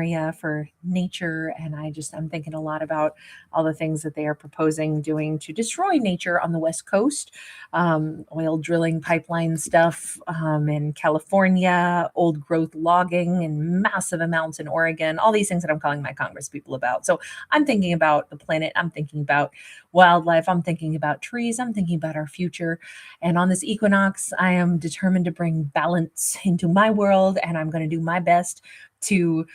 area for nature. And I'm thinking a lot about all the things that they are proposing doing to destroy nature on the West Coast. Oil drilling pipeline stuff in California, old growth logging and massive amounts in Oregon, all these things that I'm calling my Congress people about. So I'm thinking about the planet. I'm thinking about wildlife. I'm thinking about trees. I'm thinking about our future. And on this equinox, I am determined to bring balance into my world. And I'm going to do my best to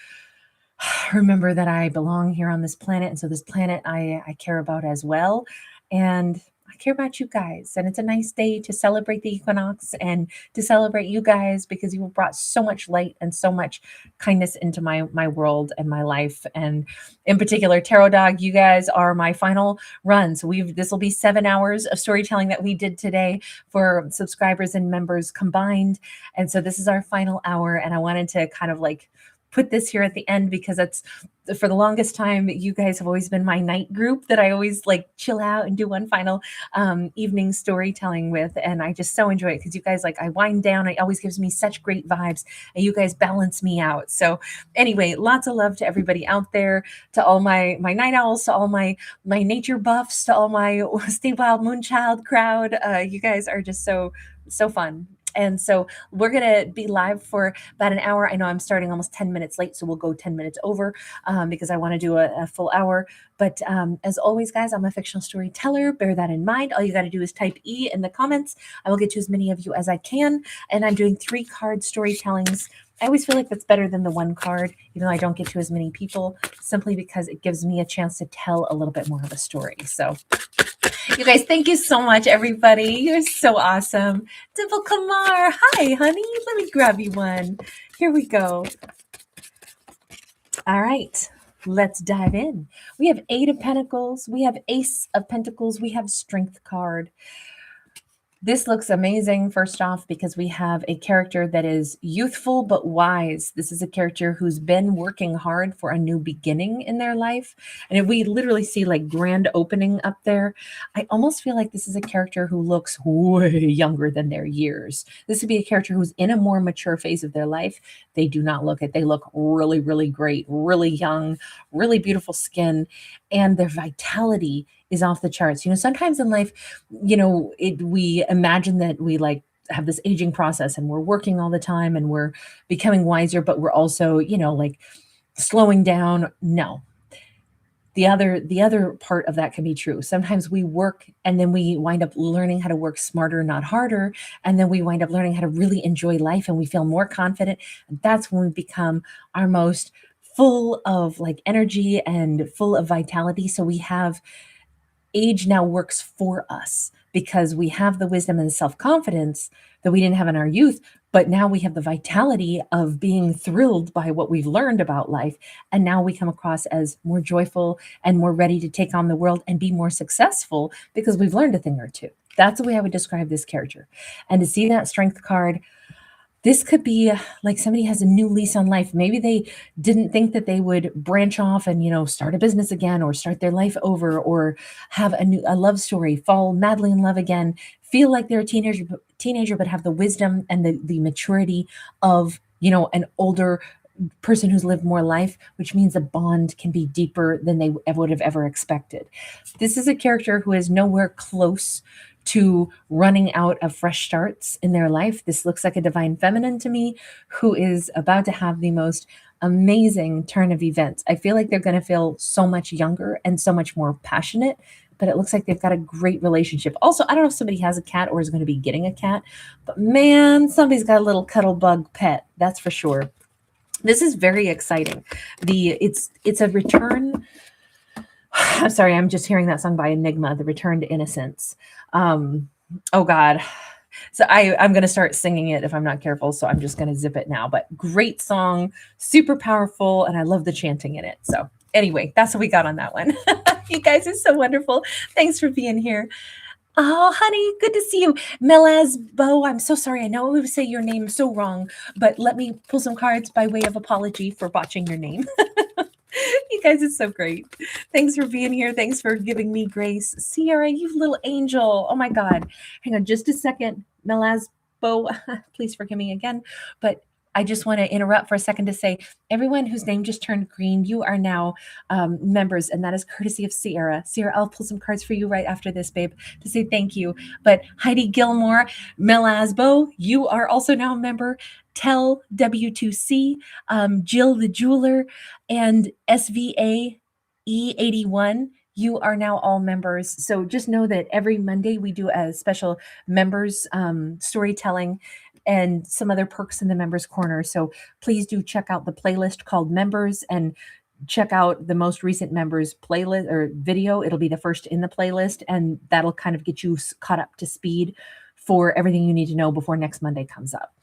remember that I belong here on this planet. And so this planet I care about as well. And I care about you guys. And it's a nice day to celebrate the equinox and to celebrate you guys because you have brought so much light and so much kindness into my world and my life. And in particular, Tarot Dog, you guys are my final run. So this will be 7 hours of storytelling that we did today for subscribers and members combined. And so this is our final hour. And I wanted to kind of like put this here at the end because that's for the longest time, you guys have always been my night group that I always like chill out and do one final evening storytelling with. And I just so enjoy it because you guys I wind down. It always gives me such great vibes and you guys balance me out. So anyway, lots of love to everybody out there, to all my night owls, to all my nature buffs, to all my Stay Wild Moonchild crowd. You guys are just so fun. And so we're going to be live for about an hour. I know I'm starting almost 10 minutes late, so we'll go 10 minutes over because I want to do a full hour. But as always, guys, I'm a fictional storyteller. Bear that in mind. All you got to do is type E in the comments. I will get to as many of you as I can. And I'm doing 3-card storytellings. I always feel like that's better than the 1 card, even though I don't get to as many people, simply because it gives me a chance to tell a little bit more of a story. So you guys, thank you so much, everybody. You're so awesome. Dimple Kamar, hi, honey. Let me grab you one. Here we go. All right, let's dive in. We have 8 of Pentacles. We have Ace of Pentacles. We have Strength card. This looks amazing, first off, because we have a character that is youthful but wise. This is a character who's been working hard for a new beginning in their life. And if we literally see grand opening up there, I almost feel like this is a character who looks way younger than their years. This would be a character who's in a more mature phase of their life. They do not look it. They look really, really great, really young, really beautiful skin, and their vitality is off the charts. Sometimes in life, we imagine that we have this aging process and we're working all the time and we're becoming wiser, but we're also, slowing down. No. The other part of that can be true. Sometimes we work and then we wind up learning how to work smarter, not harder. And then we wind up learning how to really enjoy life and we feel more confident. And that's when we become our most full of energy and full of vitality. So we have age now works for us because we have the wisdom and the self-confidence that we didn't have in our youth, but now we have the vitality of being thrilled by what we've learned about life. And now we come across as more joyful and more ready to take on the world and be more successful because we've learned a thing or two. That's the way I would describe this character. And to see that Strength card, this could be like somebody has a new lease on life. Maybe they didn't think that they would branch off and, start a business again or start their life over or have a love story, fall madly in love again, feel like they're a teenager, but have the wisdom and the maturity of, an older person who's lived more life, which means the bond can be deeper than they would have ever expected. This is a character who is nowhere close to running out of fresh starts in their life. This looks like a divine feminine to me who is about to have the most amazing turn of events. I feel like they're going to feel so much younger and so much more passionate, but it looks like they've got a great relationship. Also, I don't know if somebody has a cat or is going to be getting a cat, but man, somebody's got a little cuddle bug pet. That's for sure. This is very exciting. It's a return. I'm sorry, I'm just hearing that song by Enigma, The Return to Innocence. Oh God. So I'm going to start singing it if I'm not careful. So I'm just going to zip it now, but great song, super powerful. And I love the chanting in it. So anyway, that's what we got on that one. You guys are so wonderful. Thanks for being here. Oh, honey, good to see you. Melazbo, I'm so sorry. I know we would say your name so wrong, but let me pull some cards by way of apology for botching your name. You guys are so great. Thanks for being here. Thanks for giving me grace. Sierra, you little angel. Oh my God. Hang on just a second. Melazbo, please forgive me again. But I just want to interrupt for a second to say, everyone whose name just turned green, you are now members, and that is courtesy of Sierra. Sierra, I'll pull some cards for you right after this, babe, to say thank you. But Heidi Gilmore, Mel Asbo, you are also now a member. Tell W2C, Jill the Jeweler, and SVA E81. You are now all members. So just know that every Monday we do a special members storytelling and some other perks in the members corner. So please do check out the playlist called Members and check out the most recent members playlist or video. It'll be the first in the playlist, and that'll kind of get you caught up to speed for everything you need to know before next Monday comes up.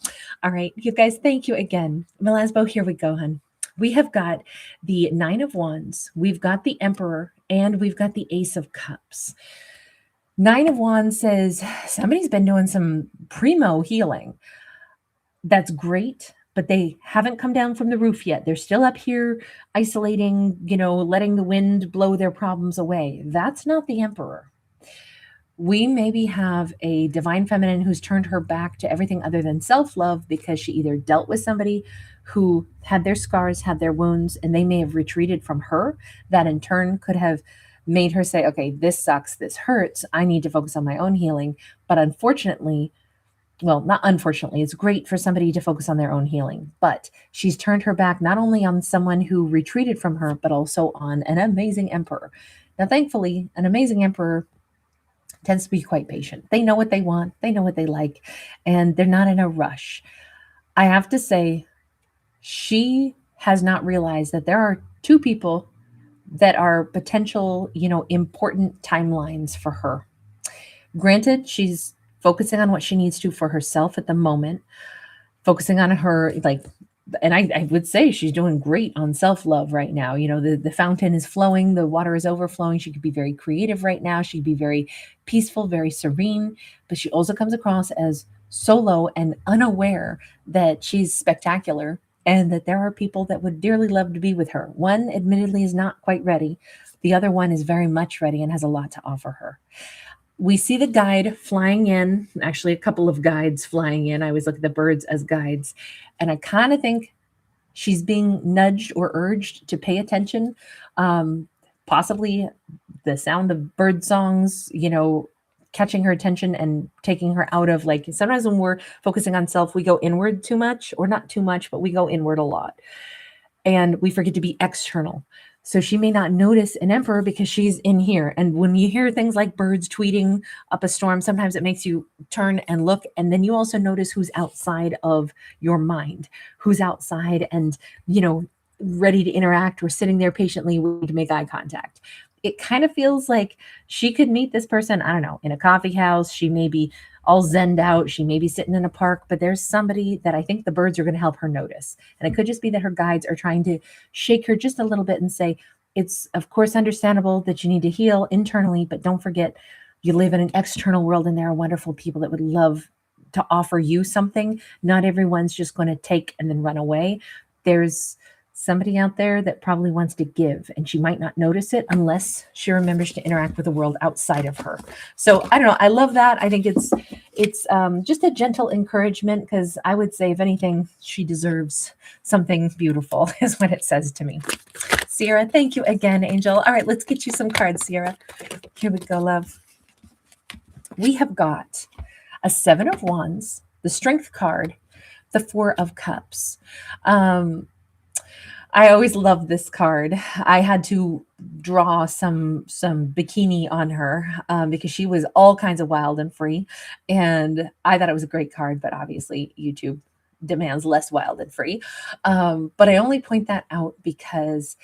All right, you guys, thank you again. Melasbo, here we go, hun. We have got the Nine of Wands, we've got the Emperor, and we've got the Ace of Cups. Nine of Wands says somebody's been doing some primo healing. That's great, but they haven't come down from the roof yet. They're still up here isolating, letting the wind blow their problems away. That's not the Emperor. We maybe have a divine feminine who's turned her back to everything other than self-love because she either dealt with somebody who had their scars, had their wounds, and they may have retreated from her. That in turn could have made her say, okay, this sucks, this hurts, I need to focus on my own healing. But unfortunately, well, not unfortunately, it's great for somebody to focus on their own healing, but she's turned her back not only on someone who retreated from her, but also on an amazing emperor. Now, thankfully, an amazing emperor tends to be quite patient. They know what they want, they know what they like, and they're not in a rush. I have to say, she has not realized that there are two people that are potential, important timelines for her. Granted, she's focusing on what she needs to for herself at the moment, focusing on her, and I would say she's doing great on self-love right now. The fountain is flowing, the water is overflowing. She could be very creative right now. She'd be very peaceful, very serene, but she also comes across as solo and unaware that she's spectacular and that there are people that would dearly love to be with her. One, admittedly, is not quite ready. The other one is very much ready and has a lot to offer her. We see the guide flying in, actually a couple of guides flying in. I always look at the birds as guides. And I kind of think she's being nudged or urged to pay attention. Possibly the sound of bird songs, catching her attention and taking her out of, sometimes when we're focusing on self, we go inward too much, or not too much, but we go inward a lot. And we forget to be external. So she may not notice an emperor because she's in here. And when you hear things like birds tweeting up a storm, sometimes it makes you turn and look. And then you also notice who's outside of your mind, who's outside and, ready to interact or sitting there patiently waiting to make eye contact. It kind of feels like she could meet this person, I don't know, in a coffee house. She may be all zenned out. She may be sitting in a park, but there's somebody that I think the birds are going to help her notice. And it could just be that her guides are trying to shake her just a little bit and say, it's of course understandable that you need to heal internally, but don't forget you live in an external world and there are wonderful people that would love to offer you something. Not everyone's just going to take and then run away. There's somebody out there that probably wants to give, and she might not notice it unless she remembers to interact with the world outside of her. So I don't know. I love that. I think it's just a gentle encouragement, because I would say, if anything, she deserves something beautiful is what it says to me. Sierra, thank you again, Angel. All right, let's get you some cards, Sierra. Here we go, love. We have got a Seven of Wands, the Strength card, the Four of Cups. I always love this card. I had to draw some bikini on her because she was all kinds of wild and free. And I thought it was a great card, but obviously YouTube demands less wild and free. But I only point that out because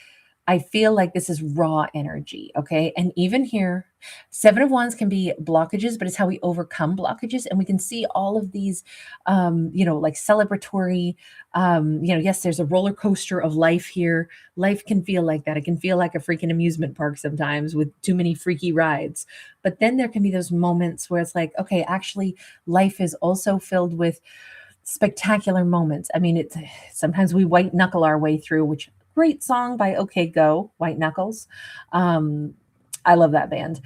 I feel like this is raw energy, okay? And even here, Seven of Wands can be blockages, but it's how we overcome blockages. And we can see all of these, like celebratory, yes, there's a roller coaster of life here. Life can feel like that. It can feel like a freaking amusement park sometimes with too many freaky rides. But then there can be those moments where it's like, okay, actually, life is also filled with spectacular moments. I mean, sometimes we white knuckle our way through, which great song by OK Go, White Knuckles. I love that band.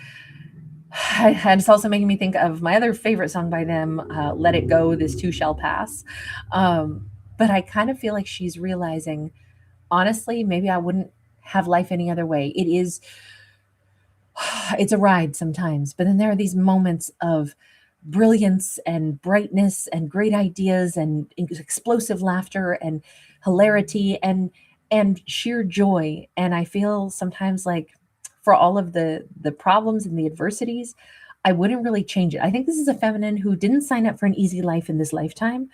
And it's also making me think of my other favorite song by them, Let It Go, This Too Shall Pass. but I kind of feel like she's realizing, honestly, maybe I wouldn't have life any other way. It's a ride sometimes, but then there are these moments of brilliance and brightness and great ideas and explosive laughter and hilarity and sheer joy. And I feel sometimes like, for all of the problems and the adversities, I wouldn't really change it. I think this is a feminine who didn't sign up for an easy life in this lifetime,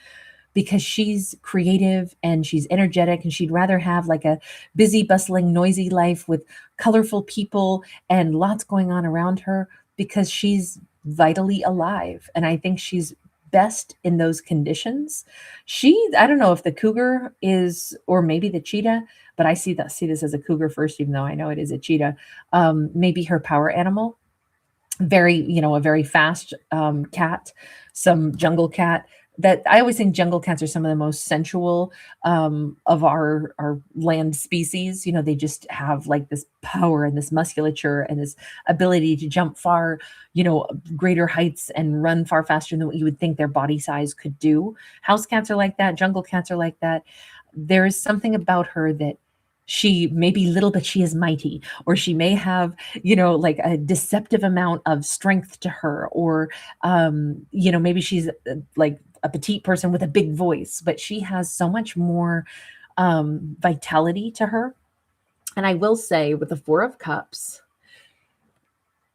because she's creative and she's energetic, and she'd rather have like a busy, bustling, noisy life with colorful people and lots going on around her, because she's vitally alive. And I think she's best in those conditions. I don't know if the cougar is, or maybe the cheetah, but I see this as a cougar first, even though I know it is a cheetah. Maybe her power animal, a very fast cat, some jungle cat. That I always think jungle cats are some of the most sensual of our land species. They just have like this power and this musculature and this ability to jump far, greater heights, and run far faster than what you would think their body size could do. House cats are like that. Jungle cats are like that. There is something about her that she may be little, but she is mighty, or she may have, like a deceptive amount of strength to her, or, maybe she's like a petite person with a big voice, but she has so much more vitality to her. And I will say, with the Four of Cups,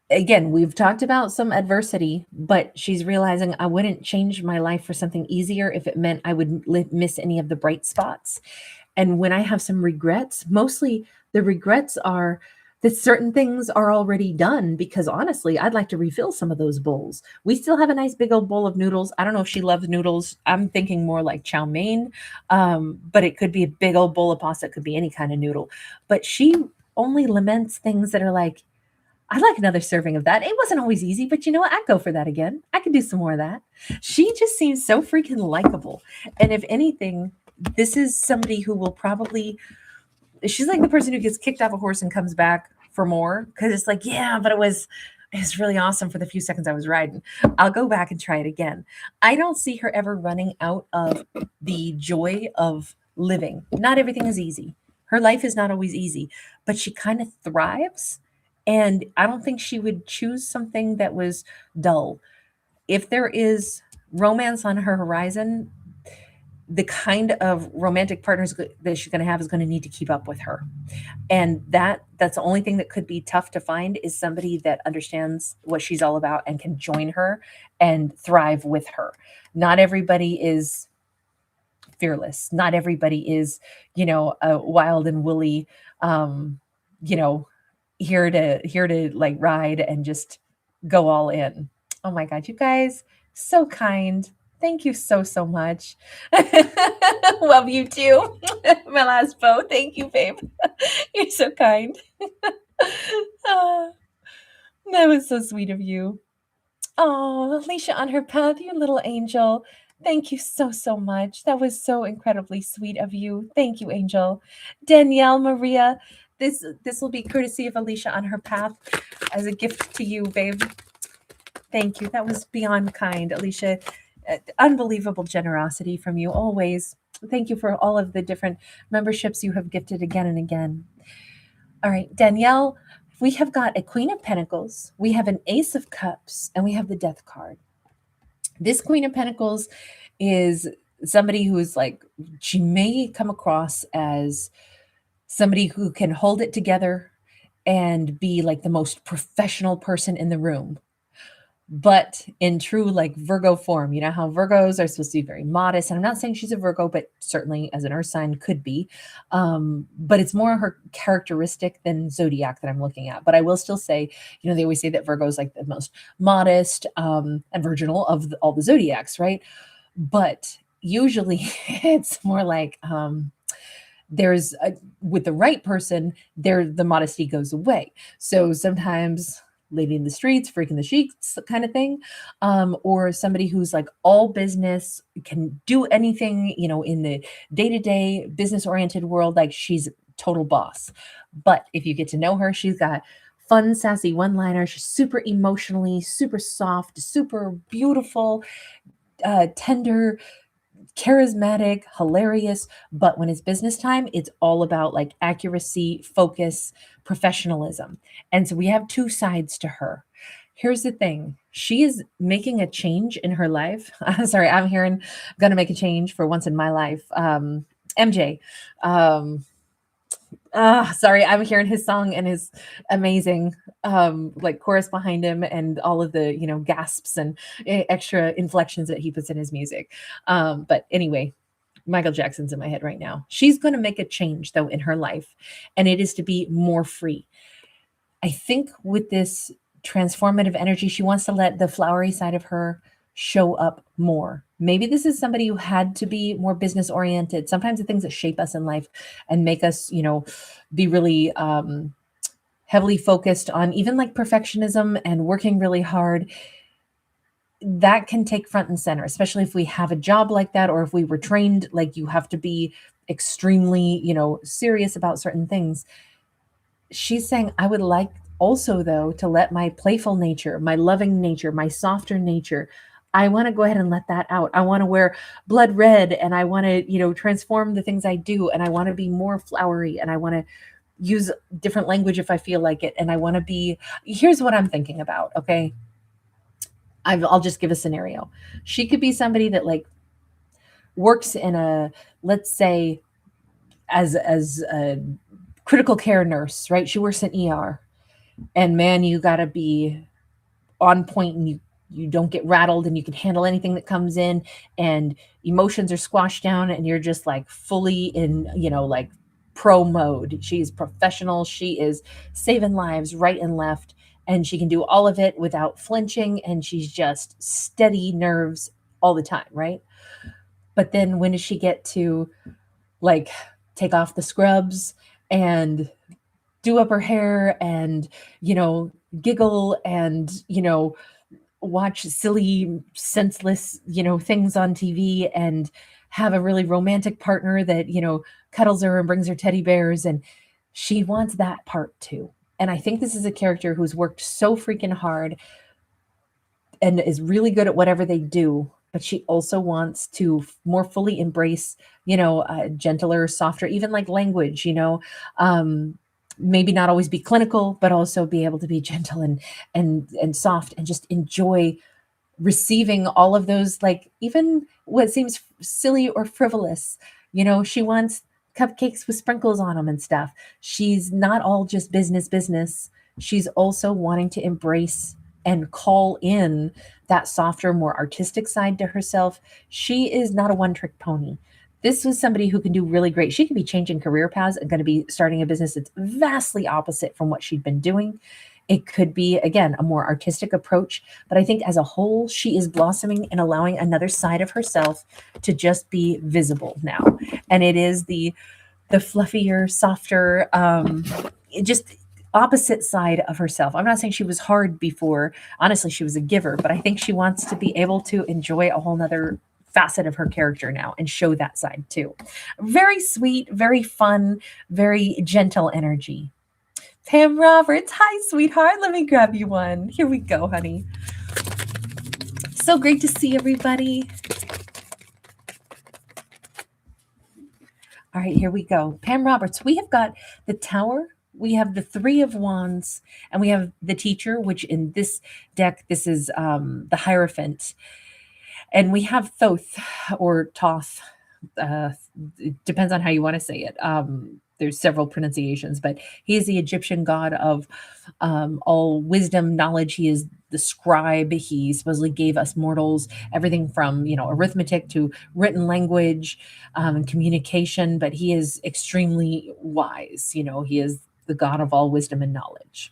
again, we've talked about some adversity, but she's realizing, I wouldn't change my life for something easier if it meant I would miss any of the bright spots. And when I have some regrets, mostly the regrets are that certain things are already done, because honestly, I'd like to refill some of those bowls. We still have a nice big old bowl of noodles. I don't know if she loves noodles. I'm thinking more like chow mein, but it could be a big old bowl of pasta. It could be any kind of noodle. But she only laments things that are like, I'd like another serving of that. It wasn't always easy, but you know what? I'd go for that again. I could do some more of that. She just seems so freaking likable. And if anything, this is somebody who will probably, she's like the person who gets kicked off a horse and comes back for more, because it's like, yeah, but it's really awesome for the few seconds I was riding. I'll go back and try it again. I don't see her ever running out of the joy of living. Not everything is easy. Her life is not always easy, but she kind of thrives. And I don't think she would choose something that was dull. If there is romance on her horizon, the kind of romantic partners that she's going to have is going to need to keep up with her. And that's the only thing that could be tough to find, is somebody that understands what she's all about and can join her and thrive with her. Not everybody is fearless. Not everybody is, a wild and woolly, you know, here to like ride and just go all in. Oh my God, you guys, so kind. Thank you so much. Love you too. My last bow. Thank you, babe. You're so kind. Ah, that was so sweet of you. Oh, Alicia on her path, you little angel. Thank you so much. That was so incredibly sweet of you. Thank you, Angel. Danielle Maria, this will be courtesy of Alicia on her path as a gift to you, babe. Thank you. That was beyond kind, Alicia. Unbelievable generosity from you always. Thank you for all of the different memberships you have gifted again and again. All right, Danielle, we have got a Queen of Pentacles, we have an Ace of Cups, and we have the Death card. This Queen of Pentacles is somebody who is like, she may come across as somebody who can hold it together and be like the most professional person in the room. But in true like Virgo form, you know how Virgos are supposed to be very modest. And I'm not saying she's a Virgo, but certainly as an earth sign could be. But it's more her characteristic than zodiac that I'm looking at. But I will still say, they always say that Virgo is like the most modest and virginal of all the zodiacs, right? But usually it's more like with the right person, the modesty goes away. So sometimes lady in the streets, freak in the sheets kind of thing, or somebody who's like all business, can do anything, in the day-to-day business-oriented world, like she's total boss. But if you get to know her, she's got fun, sassy one-liners. She's super emotionally, super soft, super beautiful, tender, charismatic, hilarious, but when it's business time, it's all about like accuracy, focus, professionalism. And so we have two sides to her. Here's the thing. She is making a change in her life. Sorry, I'm hearing gonna make a change for once in my life. MJ. Um, sorry, I'm hearing his song and his amazing like chorus behind him and all of the, gasps and extra inflections that he puts in his music. But anyway, Michael Jackson's in my head right now. She's going to make a change though in her life, and it is to be more free. I think with this transformative energy, she wants to let the flowery side of her show up more. Maybe this is somebody who had to be more business oriented. Sometimes the things that shape us in life and make us, be really heavily focused on even like perfectionism and working really hard, that can take front and center, especially if we have a job like that, or if we were trained like you have to be extremely, serious about certain things. She's saying, I would like also, though, to let my playful nature, my loving nature, my softer nature, I want to go ahead and let that out. I want to wear blood red, and I want to, transform the things I do. And I want to be more flowery, and I want to use different language if I feel like it. And I want to be, here's what I'm thinking about. Okay. I'll just give a scenario. She could be somebody that like works in a, let's say, as a critical care nurse, right? She works in ER, and man, you got to be on point, and you don't get rattled, and you can handle anything that comes in, and emotions are squashed down, and you're just like fully in, like pro mode. She's professional. She is saving lives right and left, and she can do all of it without flinching, and she's just steady nerves all the time, right? But then when does she get to like take off the scrubs and do up her hair and, giggle and, watch silly, senseless, things on TV and have a really romantic partner that, cuddles her and brings her teddy bears. And she wants that part too. And I think this is a character who's worked so freaking hard and is really good at whatever they do. But she also wants to more fully embrace, gentler, softer, even like language, maybe not always be clinical, but also be able to be gentle and soft and just enjoy receiving all of those, like even what seems silly or frivolous. She wants cupcakes with sprinkles on them and stuff. She's not all just business. She's also wanting to embrace and call in that softer, more artistic side to herself. She is not a one-trick pony. This was somebody who can do really great. She could be changing career paths and going to be starting a business that's vastly opposite from what she'd been doing. It could be, again, a more artistic approach. But I think as a whole, she is blossoming and allowing another side of herself to just be visible now. And it is the fluffier, softer, just opposite side of herself. I'm not saying she was hard before. Honestly, she was a giver, but I think she wants to be able to enjoy a whole nother facet of her character now and show that side too. Very sweet, very fun, very gentle energy. Pam Roberts, hi, sweetheart. Let me grab you one. Here we go, honey. So great to see everybody. All right, here we go. Pam Roberts, we have got the Tower, we have the Three of Wands, and we have the Teacher, which in this deck, this is the Hierophant. And we have Thoth or Toth. It depends on how you want to say it. There's several pronunciations, but he is the Egyptian god of all wisdom, knowledge. He is the scribe. He supposedly gave us mortals everything from, arithmetic to written language and communication, but he is extremely wise. He is the god of all wisdom and knowledge.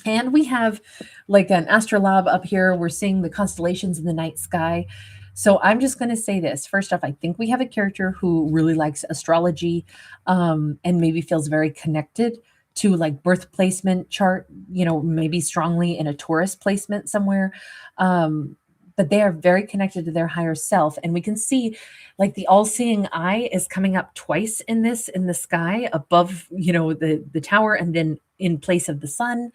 And we have like an astrolabe up here. We're seeing the constellations in the night sky. So I'm just going to say this. First off, I think we have a character who really likes astrology and maybe feels very connected to like birth placement chart, maybe strongly in a Taurus placement somewhere. But they are very connected to their higher self. And we can see like the all-seeing eye is coming up twice in the sky above, the tower and then in place of the sun.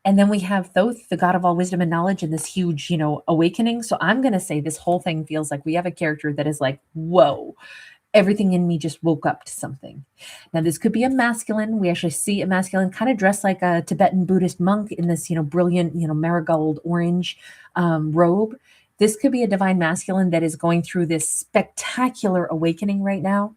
And then we have Thoth, the god of all wisdom and knowledge, and this huge, awakening. So I'm going to say this whole thing feels like we have a character that is like, whoa, everything in me just woke up to something. Now, this could be a masculine. We actually see a masculine kind of dressed like a Tibetan Buddhist monk in this, brilliant, marigold orange robe. This could be a divine masculine that is going through this spectacular awakening right now.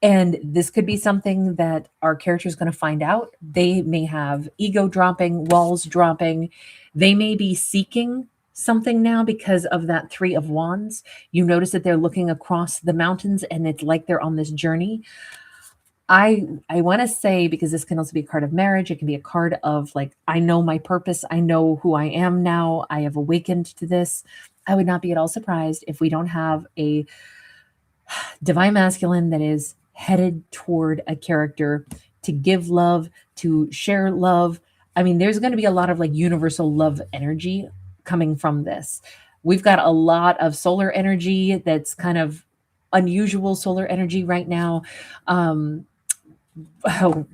And this could be something that our character is going to find out. They may have ego dropping, walls dropping. They may be seeking something now because of that Three of Wands. You notice that they're looking across the mountains and it's like they're on this journey. I want to say, because this can also be a card of marriage, it can be a card of like, I know my purpose. I know who I am now. I have awakened to this. I would not be at all surprised if we don't have a divine masculine that is headed toward a character to give love, to share love. I mean, there's going to be a lot of like universal love energy coming from this. We've got a lot of solar energy that's kind of unusual solar energy right now.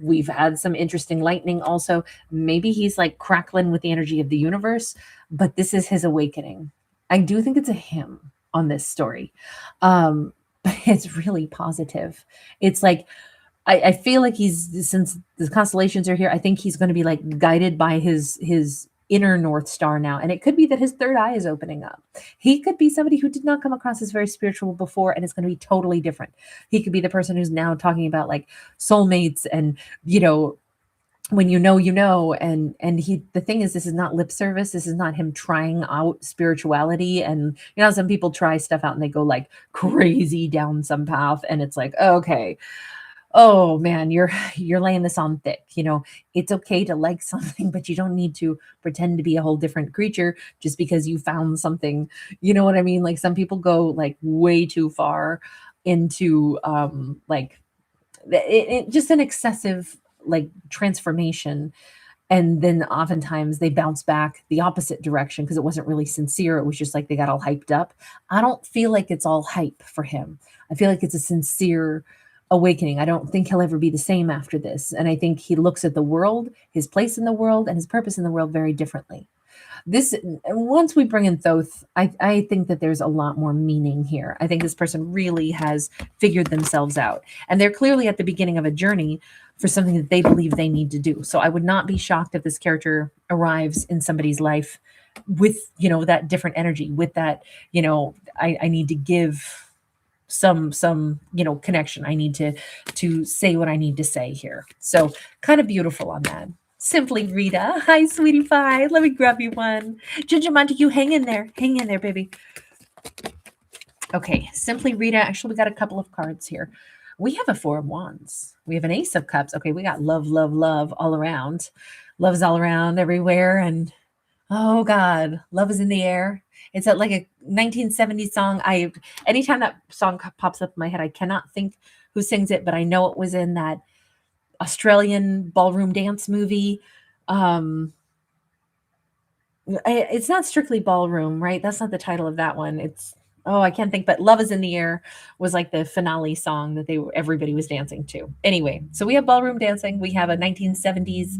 We've had some interesting lightning also. Maybe he's like crackling with the energy of the universe, but this is his awakening. I do think it's a him on this story. But it's really positive. It's like, I feel like he's, since the constellations are here, I think he's going to be like guided by his inner North Star now. And it could be that his third eye is opening up. He could be somebody who did not come across as very spiritual before, and it's going to be totally different. He could be the person who's now talking about like soulmates and, when you know, and the thing is, this is not lip service. This is not him trying out spirituality. And some people try stuff out and they go like crazy down some path, and it's like, okay, oh man, you're laying this on thick. It's okay to like something, but you don't need to pretend to be a whole different creature just because you found something. You know what I mean? Like some people go like way too far into like just an excessive like transformation, and then oftentimes they bounce back the opposite direction because it wasn't really sincere. It was just like they got all hyped up. I don't feel like it's all hype for him. I feel like it's a sincere awakening. I don't think he'll ever be the same after this, and I think he looks at the world, his place in the world, and his purpose in the world very differently. This, once we bring in Thoth, I think that there's a lot more meaning here. I think this person really has figured themselves out, and they're clearly at the beginning of a journey for something that they believe they need to do. So I would not be shocked if this character arrives in somebody's life with, that different energy, with that, I need to give some, connection. I need to say what I need to say here. So kind of beautiful on that. Simply Rita. Hi, sweetie pie. Let me grab you one. Ginger Montague, hang in there. Hang in there, baby. Okay, Simply Rita. Actually, we got a couple of cards here. We have a Four of Wands. We have an Ace of Cups. Okay, we got love, love, love all around. Love is all around everywhere. And oh God, love is in the air. It's like a 1970s song. Anytime that song pops up in my head, I cannot think who sings it, but I know it was in that Australian ballroom dance movie. It's not Strictly Ballroom, right? That's not the title of that one. I can't think, but Love is in the Air was like the finale song that everybody was dancing to. Anyway, so we have ballroom dancing. We have a 1970s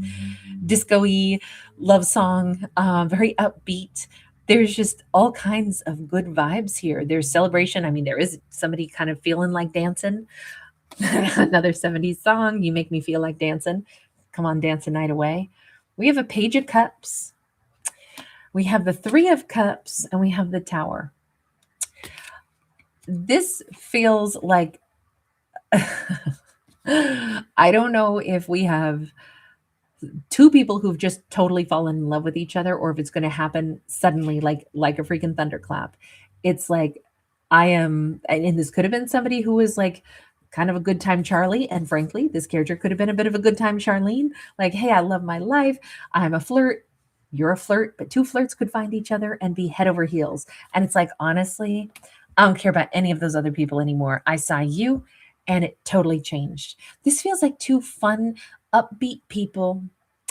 disco-y love song, very upbeat. There's just all kinds of good vibes here. There's celebration. I mean, there is somebody kind of feeling like dancing. Another 70s song, You Make Me Feel Like Dancing. Come on, dance the night away. We have a Page of Cups. We have the Three of Cups, and we have the Tower. This feels like, I don't know if we have two people who've just totally fallen in love with each other, or if it's going to happen suddenly, like a freaking thunderclap. It's like, and this could have been somebody who was like kind of a good time Charlie, and frankly, this character could have been a bit of a good time Charlene. Like, hey, I love my life. I'm a flirt. You're a flirt, but two flirts could find each other and be head over heels. And it's like, honestly, I don't care about any of those other people anymore. I saw you and it totally changed. This feels like two fun, upbeat people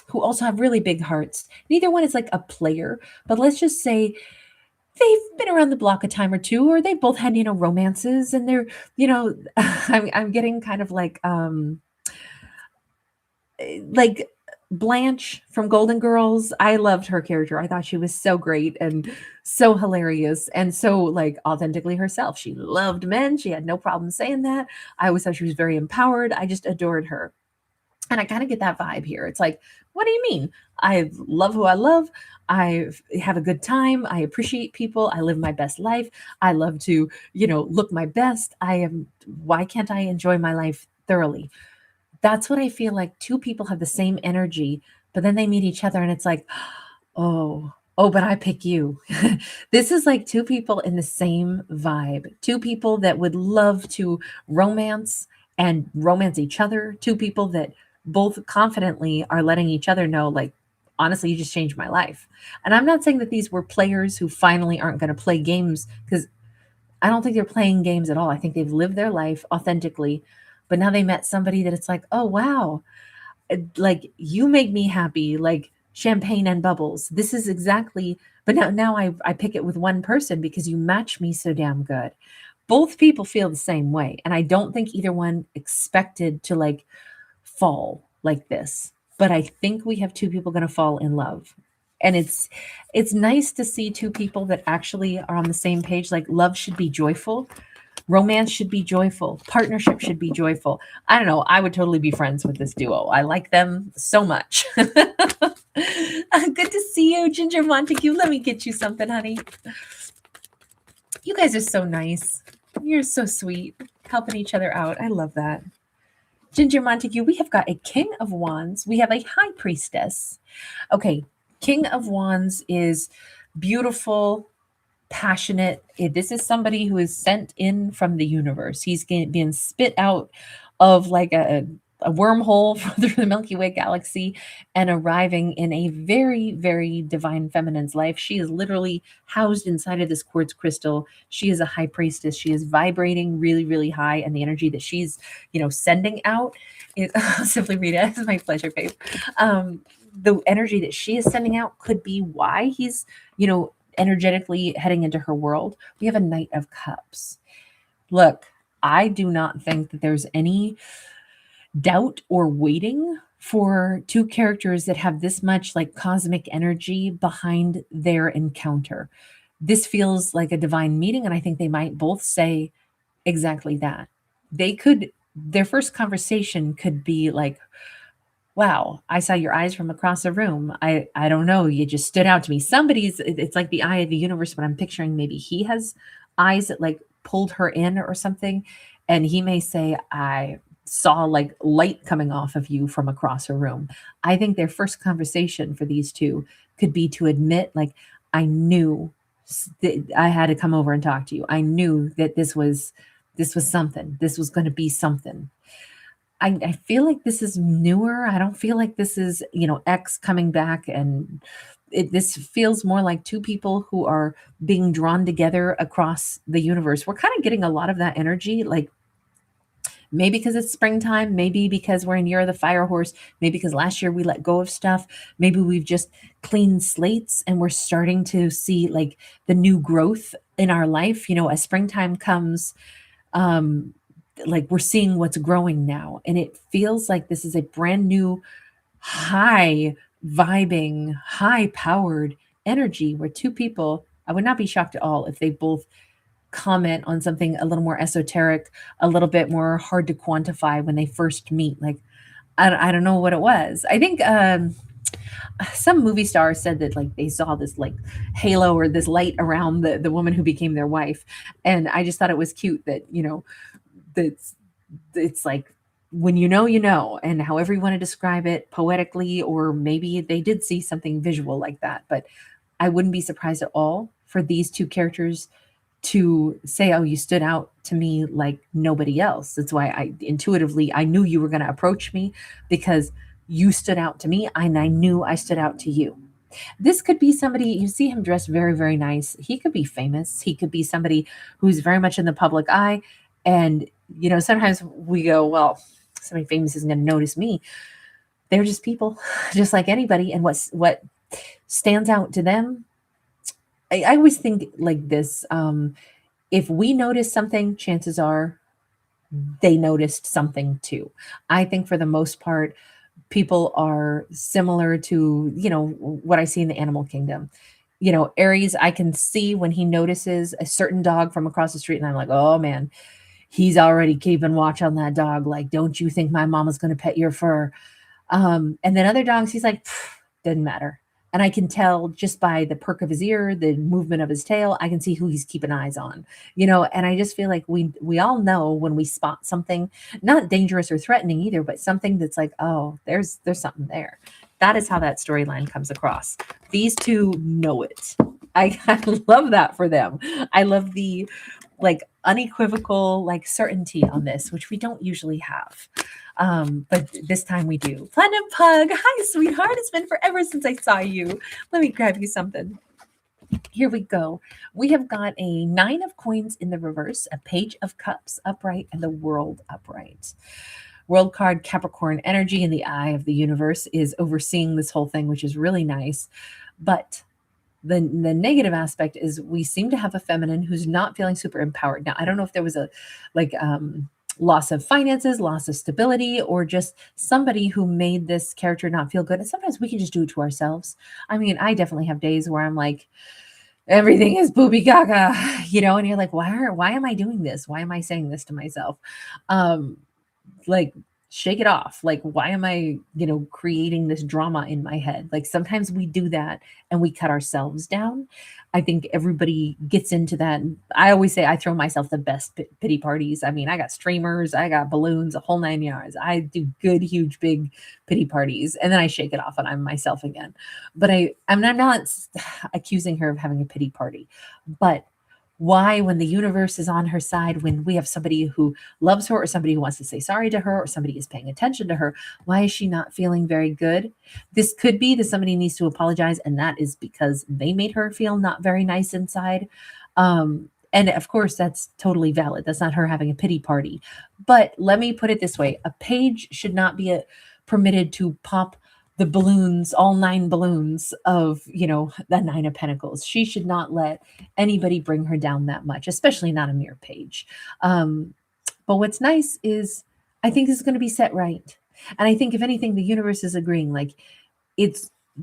who also have really big hearts. Neither one is like a player, but let's just say they've been around the block a time or two, or they've both had, romances, and they're, I'm getting kind of like Blanche from Golden Girls, I loved her character. I thought she was so great and so hilarious and so like authentically herself. She loved men. She had no problem saying that. I always thought she was very empowered. I just adored her. And I kind of get that vibe here. It's like, what do you mean? I love who I love. I have a good time. I appreciate people. I live my best life. I love to, look my best. Why can't I enjoy my life thoroughly? That's what I feel like. Two people have the same energy, but then they meet each other and it's like, oh, but I pick you. This is like two people in the same vibe, two people that would love to romance and romance each other, two people that both confidently are letting each other know, like, honestly, you just changed my life. And I'm not saying that these were players who finally aren't going to play games, because I don't think they're playing games at all. I think they've lived their life authentically, but now they met somebody that it's like, oh, wow, like you make me happy, like champagne and bubbles. This is exactly, but now I pick it with one person because you match me so damn good. Both people feel the same way. And I don't think either one expected to like fall like this. But I think we have two people going to fall in love. And it's nice to see two people that actually are on the same page. Like love should be joyful. Romance should be joyful. Partnership should be joyful. I don't know. I would totally be friends with this duo. I like them so much. Good to see you, Ginger Montague. Let me get you something, honey. You guys are so nice. You're so sweet, helping each other out. I love that. Ginger Montague, we have got a King of Wands. We have a High Priestess. Okay, King of Wands is beautiful, passionate. This is somebody who is sent in from the universe. He's being spit out of like a wormhole through the Milky Way galaxy and arriving in a very, very divine feminine's life. She is literally housed inside of this quartz crystal. She is a high priestess. She is vibrating really, really high, and the energy that she's, sending out is simply read it. It's my pleasure, babe. The energy that she is sending out could be why he's, energetically heading into her world. We have a Knight of Cups. Look, I do not think that there's any doubt or waiting for two characters that have this much like cosmic energy behind their encounter. This feels like a divine meeting, and I think they might both say exactly that. Their first conversation could be like, wow, I saw your eyes from across the room. I don't know, you just stood out to me. It's like the eye of the universe, but I'm picturing maybe he has eyes that like pulled her in or something. And he may say, I saw like light coming off of you from across a room. I think their first conversation for these two could be to admit, like, I knew that I had to come over and talk to you. I knew that this was something. This was going to be something. I feel like this is newer. I don't feel like this is, X coming back, and this feels more like two people who are being drawn together across the universe. We're kind of getting a lot of that energy, like maybe because it's springtime, maybe because we're in Year of the Fire Horse, maybe because last year we let go of stuff, maybe we've just cleaned slates and we're starting to see like the new growth in our life. As springtime comes, like we're seeing what's growing now, and it feels like this is a brand new high vibing, high powered energy where two people, I would not be shocked at all if they both comment on something a little more esoteric, a little bit more hard to quantify when they first meet. Like, I don't know what it was. I think some movie star said that like they saw this like halo or this light around the woman who became their wife, and I just thought it was cute that that's it's like when you know, and however you want to describe it poetically, or maybe they did see something visual like that. But I wouldn't be surprised at all for these two characters to say, oh, you stood out to me like nobody else. That's why I knew you were going to approach me, because you stood out to me and I knew I stood out to you. This could be somebody, you see him dressed very, very nice. He could be famous. He could be somebody who's very much in the public eye. And, sometimes we go, well, somebody famous isn't going to notice me. They're just people, just like anybody. And what stands out to them, I always think like this. If we notice something, chances are they noticed something too. I think for the most part, people are similar to, what I see in the animal kingdom. Aries, I can see when he notices a certain dog from across the street, and I'm like, oh man, he's already keeping watch on that dog. Like, don't you think my mama's going to pet your fur? And then other dogs, he's like, doesn't matter. And I can tell just by the perk of his ear, the movement of his tail, I can see who he's keeping eyes on, and I just feel like we all know when we spot something, not dangerous or threatening either, but something that's like, oh, there's something there. That is how that storyline comes across. These two know it. I love that for them. I love the like unequivocal like certainty on this, which we don't usually have. But this time we do. Platinum Pug, hi sweetheart. It's been forever since I saw you. Let me grab you something. Here we go. We have got a 9 of coins in the reverse, a page of cups upright, and the world upright. World card, Capricorn energy in the eye of the universe is overseeing this whole thing, which is really nice. But the negative aspect is we seem to have a feminine who's not feeling super empowered. Now, I don't know if there was a loss of finances, loss of stability, or just somebody who made this character not feel good. And sometimes we can just do it to ourselves. I mean, I definitely have days where I'm like, everything is booby gaga, and you're like, why am I doing this? Why am I saying this to myself? Like, shake it off. Like, why am I, creating this drama in my head? Like, sometimes we do that and we cut ourselves down. I think everybody gets into that. I always say I throw myself the best pity parties. I mean, I got streamers, I got balloons, a whole 9 yards. I do good, huge, big pity parties, and then I shake it off and I'm myself again. But I'm not accusing her of having a pity party, but why, when the universe is on her side, when we have somebody who loves her or somebody who wants to say sorry to her or somebody is paying attention to her, why is she not feeling very good? This could be that somebody needs to apologize, and that is because they made her feel not very nice inside. And of course, that's totally valid. That's not her having a pity party. But let me put it this way. A page should not be permitted to pop the balloons, all 9 balloons of, the 9 of Pentacles. She should not let anybody bring her down that much, especially not a mere page. But what's nice is I think this is going to be set right. And I think if anything, the universe is agreeing, like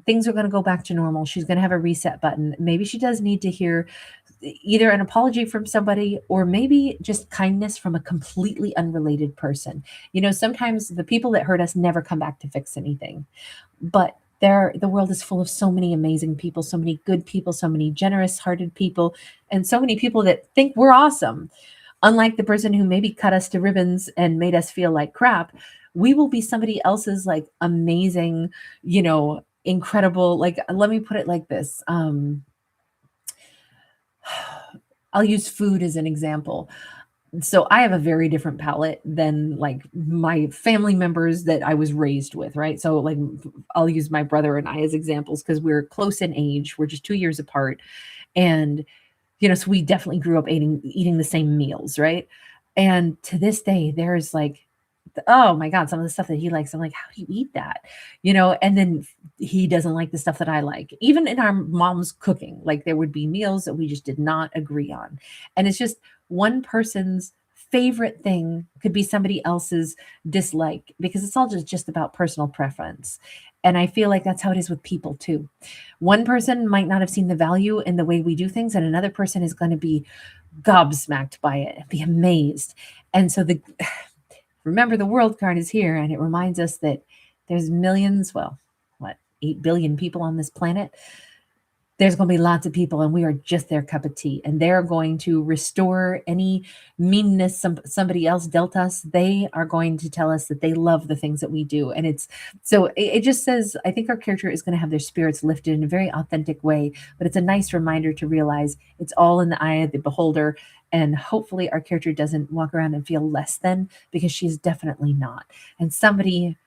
things are going to go back to normal. She's going to have a reset button. Maybe she does need to hear either an apology from somebody or maybe just kindness from a completely unrelated person. Sometimes the people that hurt us never come back to fix anything. But the world is full of so many amazing people, so many good people, so many generous-hearted people, and so many people that think we're awesome. Unlike the person who maybe cut us to ribbons and made us feel like crap, we will be somebody else's like amazing, incredible, like, let me put it like this. I'll use food as an example. So I have a very different palate than like my family members that I was raised with, right? So like I'll use my brother and I as examples because we're close in age. We're just 2 years apart. And, so we definitely grew up eating the same meals, right? And to this day, there's like, oh my God, some of the stuff that he likes, I'm like, how do you eat that? And then he doesn't like the stuff that I like. Even in our mom's cooking, like there would be meals that we just did not agree on. And it's just one person's favorite thing could be somebody else's dislike because it's all just about personal preference. And I feel like that's how it is with people too. One person might not have seen the value in the way we do things, and another person is going to be gobsmacked by it and be amazed. And so remember, the world card is here, and it reminds us that there's millions, 8 billion people on this planet. There's going to be lots of people, and we are just their cup of tea, and they're going to restore any meanness somebody else dealt us. They are going to tell us that they love the things that we do. And it just says, I think our character is going to have their spirits lifted in a very authentic way, but it's a nice reminder to realize it's all in the eye of the beholder. And hopefully our character doesn't walk around and feel less than, because she's definitely not. And somebody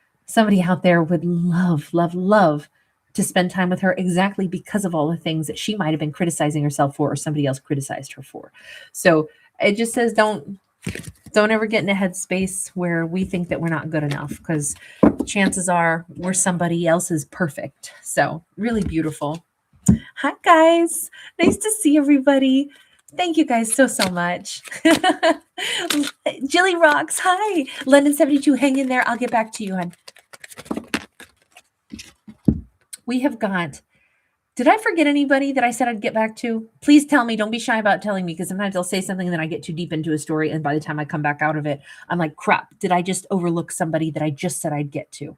out there would love, love, love to spend time with her exactly because of all the things that she might have been criticizing herself for or somebody else criticized her for. So it just says, don't ever get in a headspace where we think that we're not good enough, because chances are we're somebody else's perfect. So really beautiful. Hi guys, nice to see everybody. Thank you guys so much. Jilly rocks. Hi, London 72. Hang in there. I'll get back to you, hon. We have got, did I forget anybody that I said I'd get back to? Please tell me. Don't be shy about telling me, because sometimes I'll say something and then I get too deep into a story. And by the time I come back out of it, I'm like, crap, did I just overlook somebody that I just said I'd get to?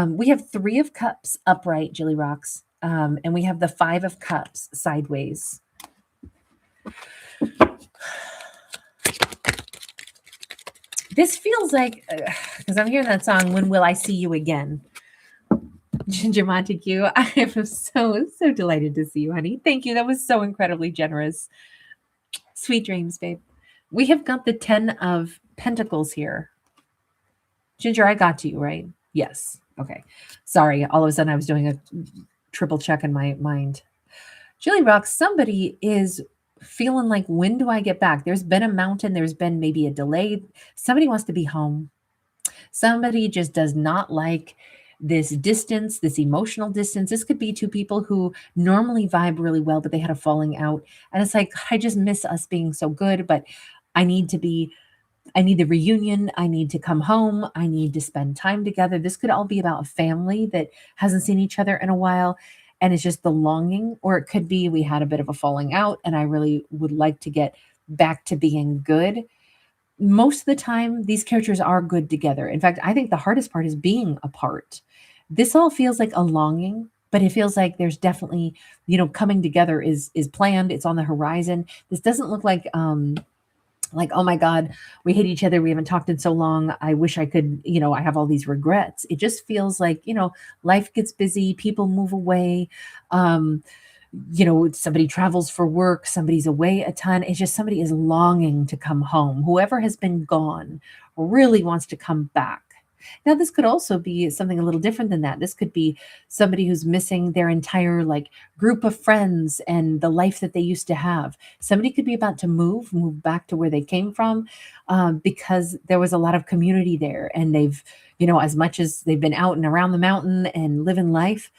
We have 3 of Cups upright, Jilly Rocks. And we have the 5 of Cups sideways. This feels like, because I'm hearing that song, When Will I See You Again? Ginger Montague, I am so delighted to see you, honey. Thank you. That was so incredibly generous. Sweet dreams, babe. We have got the 10 of Pentacles here. Ginger, I got to you, right? Yes. Okay. Sorry. All of a sudden I was doing a triple check in my mind. Jilly Rock, somebody is feeling like, when do I get back? There's been a mountain. There's been maybe a delay. Somebody wants to be home. Somebody just does not like this distance, this emotional distance. This could be 2 people who normally vibe really well, but they had a falling out. And it's like, I just miss us being so good, but I need the reunion. I need to come home. I need to spend time together. This could all be about a family that hasn't seen each other in a while. And it's just the longing, or it could be we had a bit of a falling out and I really would like to get back to being good. Most of the time, these characters are good together. In fact, I think the hardest part is being apart. This all feels like a longing, but it feels like there's definitely, coming together is planned. It's on the horizon. This doesn't look like, oh my God, we hate each other. We haven't talked in so long. I wish I could, I have all these regrets. It just feels like, life gets busy, people move away. Somebody travels for work, somebody's away a ton. It's just somebody is longing to come home. Whoever has been gone really wants to come back. Now, this could also be something a little different than that. This could be somebody who's missing their entire group of friends and the life that they used to have. Somebody could be about to move back to where they came from, because there was a lot of community there, and they've, as much as they've been out and around the mountain and living life.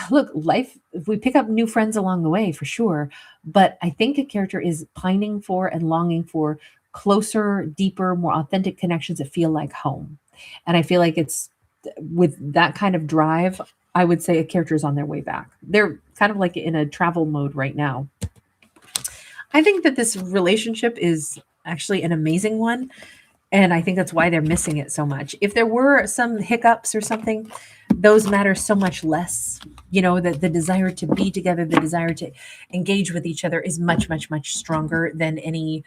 Look, life, we pick up new friends along the way for sure. But I think a character is pining for and longing for closer, deeper, more authentic connections that feel like home. And I feel like it's with that kind of drive, I would say a character is on their way back. They're kind of like in a travel mode right now. I think that this relationship is actually an amazing one. And I think that's why they're missing it so much. If there were some hiccups or something, those matter so much less. The desire to be together, the desire to engage with each other is much, much, much stronger than any,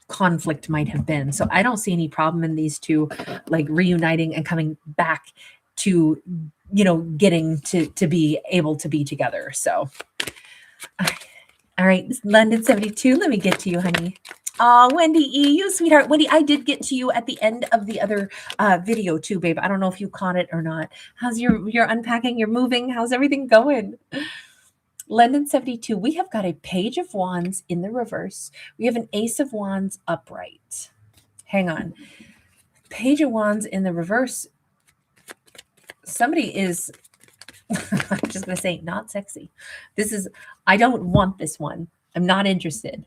conflict might have been. So I don't see any problem in these 2 reuniting and coming back to, getting to be able to be together. So, all right, London 72, let me get to you, honey. Oh, Wendy E, you sweetheart. Wendy, I did get to you at the end of the other video too, babe. I don't know if you caught it or not. How's your unpacking, your moving? How's everything going? London 72, we have got a Page of Wands in the reverse. We have an Ace of Wands upright. Hang on. Page of Wands in the reverse. Somebody is, I'm just going to say, not sexy. I don't want this one. I'm not interested.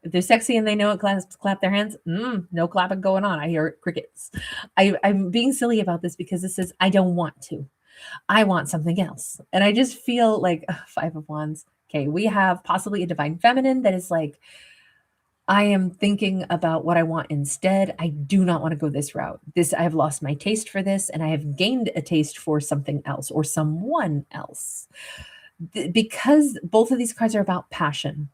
If they're sexy and they know it, clap their hands. No clapping going on. I hear crickets. I'm being silly about this because this is, I don't want to. I want something else. And I just feel like 5 of Wands. Okay, we have possibly a divine feminine that is like, I am thinking about what I want instead. I do not want to go this route. I have lost my taste for this, and I have gained a taste for something else or someone else. Because both of these cards are about passion.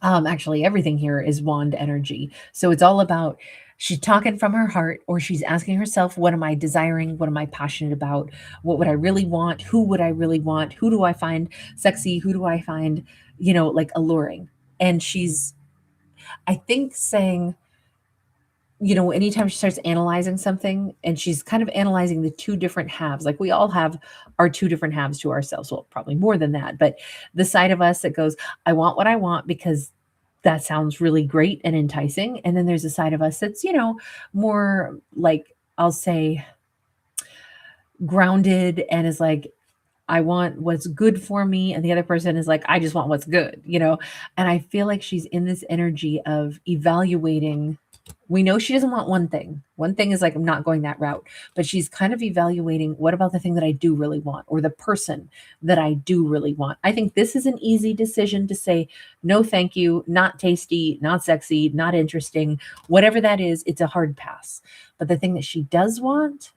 Actually, everything here is wand energy. So it's all about, she's talking from her heart, or she's asking herself, what am I desiring? What am I passionate about? What would I really want? Who would I really want? Who do I find sexy? Who do I find, alluring? And she's, I think, saying, anytime she starts analyzing something, and she's kind of analyzing the 2 different halves, like we all have our 2 different halves to ourselves. Well, probably more than that, but the side of us that goes, I want what I want because that sounds really great and enticing. And then there's a side of us that's, more like, I'll say, grounded and is like, I want what's good for me. And the other person is like, I just want what's good, And I feel like she's in this energy of evaluating We know she doesn't want one thing. One thing is like, I'm not going that route, but she's kind of evaluating what about the thing that I do really want or the person that I do really want. I think this is an easy decision to say, no, thank you, not tasty, not sexy, not interesting, whatever that is, it's a hard pass. But the thing that she does want,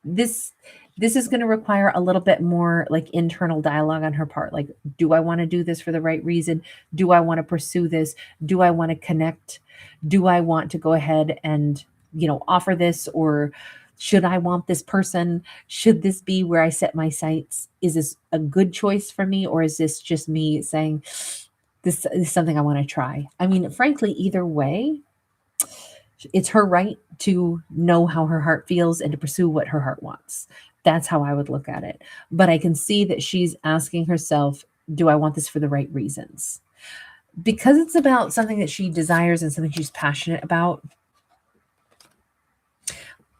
this is going to require a little bit more like internal dialogue on her part. Like, do I want to do this for the right reason? Do I want to pursue this? Do I want to connect? Do I want to go ahead and, offer this, or should I want this person? Should this be where I set my sights? Is this a good choice for me, or is this just me saying this is something I want to try? I mean, frankly, either way, it's her right to know how her heart feels and to pursue what her heart wants. That's how I would look at it. But I can see that she's asking herself, do I want this for the right reasons? Because it's about something that she desires and something she's passionate about.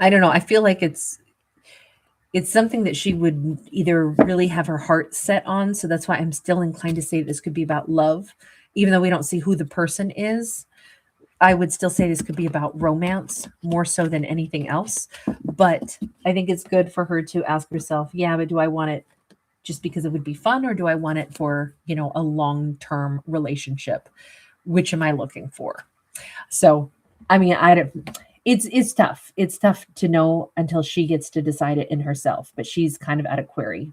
I don't know. I feel like it's something that she would either really have her heart set on. So that's why I'm still inclined to say this could be about love, even though we don't see who the person is. I would still say this could be about romance more so than anything else. But I think it's good for her to ask herself, yeah, but do I want it just because it would be fun, or do I want it for, a long-term relationship? Which am I looking for? So, I mean, it's tough. It's tough to know until she gets to decide it in herself, but she's kind of at a query.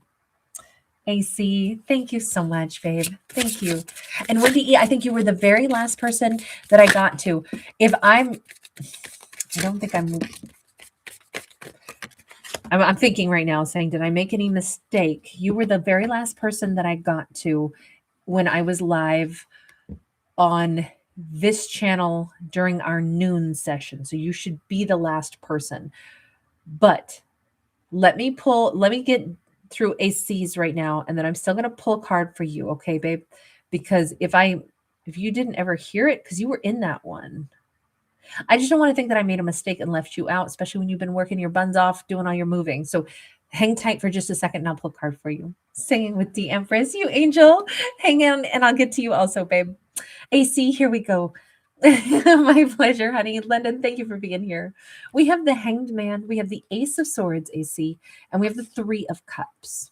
AC, thank you so much, babe. Thank you. And Wendy E, I think you were the very last person that I got to. I don't think I'm thinking right now saying, did I make any mistake? You were the very last person that I got to when I was live on this channel during our noon session. So you should be the last person. But let me get through ACs right now, and then I'm still going to pull a card for you. Okay, babe? Because if you didn't ever hear it, because you were in that one, I just don't want to think that I made a mistake and left you out, especially when you've been working your buns off, doing all your moving. So hang tight for just a second and I'll pull a card for you. Singing with the Empress, you angel. Hang in and I'll get to you also, babe. AC, here we go. My pleasure, honey. London, thank you for being here. We have the Hanged Man, we have the Ace of Swords, AC, and we have the Three of Cups.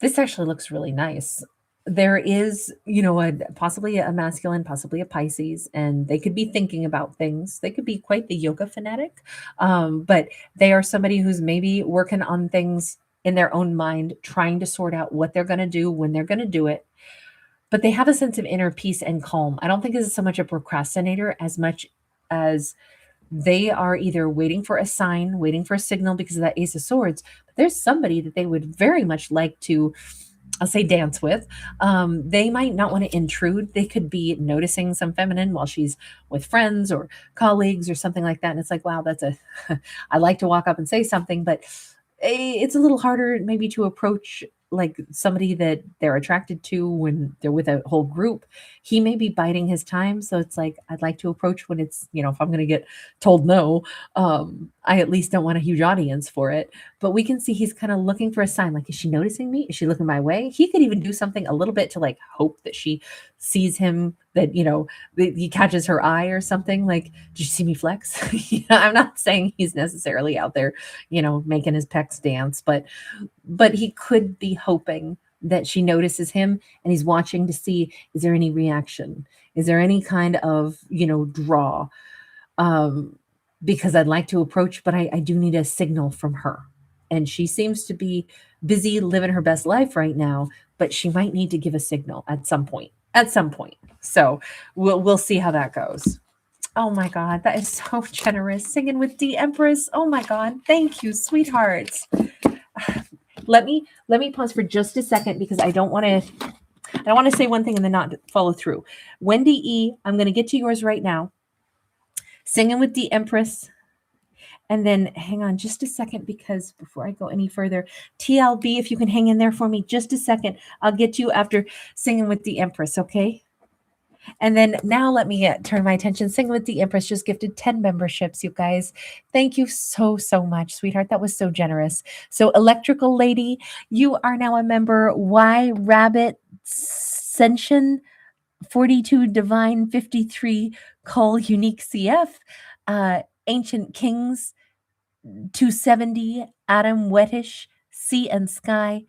This actually looks really nice. There is, possibly a masculine, possibly a Pisces, and they could be thinking about things. They could be quite the yoga fanatic, but they are somebody who's maybe working on things in their own mind, trying to sort out what they're going to do, when they're going to do it. But they have a sense of inner peace and calm. I don't think this is so much a procrastinator as much as they are either waiting for a sign, waiting for a signal because of that Ace of Swords. But there's somebody that they would very much like to, I'll say, dance with. They might not want to intrude. They could be noticing some feminine while she's with friends or colleagues or something like that. And it's like, wow, I like to walk up and say something, but it's a little harder maybe to approach like somebody that they're attracted to when they're with a whole group. He may be biding his time. So it's like, I'd like to approach when it's, if I'm going to get told no, I at least don't want a huge audience for it. But we can see he's kind of looking for a sign. Like, is she noticing me? Is she looking my way? He could even do something a little bit to like hope that she sees him, that, he catches her eye or something. Like, did you see me flex? I'm not saying he's necessarily out there, making his pecs dance, but he could be hoping that she notices him and he's watching to see, is there any reaction? Is there any kind of, draw? Because I'd like to approach, but I do need a signal from her. And she seems to be busy living her best life right now, but she might need to give a signal at some point. So we'll see how that goes. Oh my God, that is so generous. Singing with the Empress. Oh my God. Thank you, sweethearts. Let me pause for just a second because I don't want to say one thing and then not follow through. Wendy E, I'm going to get to yours right now. Singing with the Empress. And then hang on just a second, because before I go any further, TLB, if you can hang in there for me just a second, I'll get you after Singing with the Empress, okay? And then now let me turn my attention. Singing with the Empress just gifted 10 memberships, you guys. Thank you so, so much, sweetheart. That was so generous. So Electrical Lady, you are now a member. Y Rabbit Sensation. 42 Divine, 53 Call Unique CF, Ancient Kings, 270 Adam Wettish, Sea and Sky,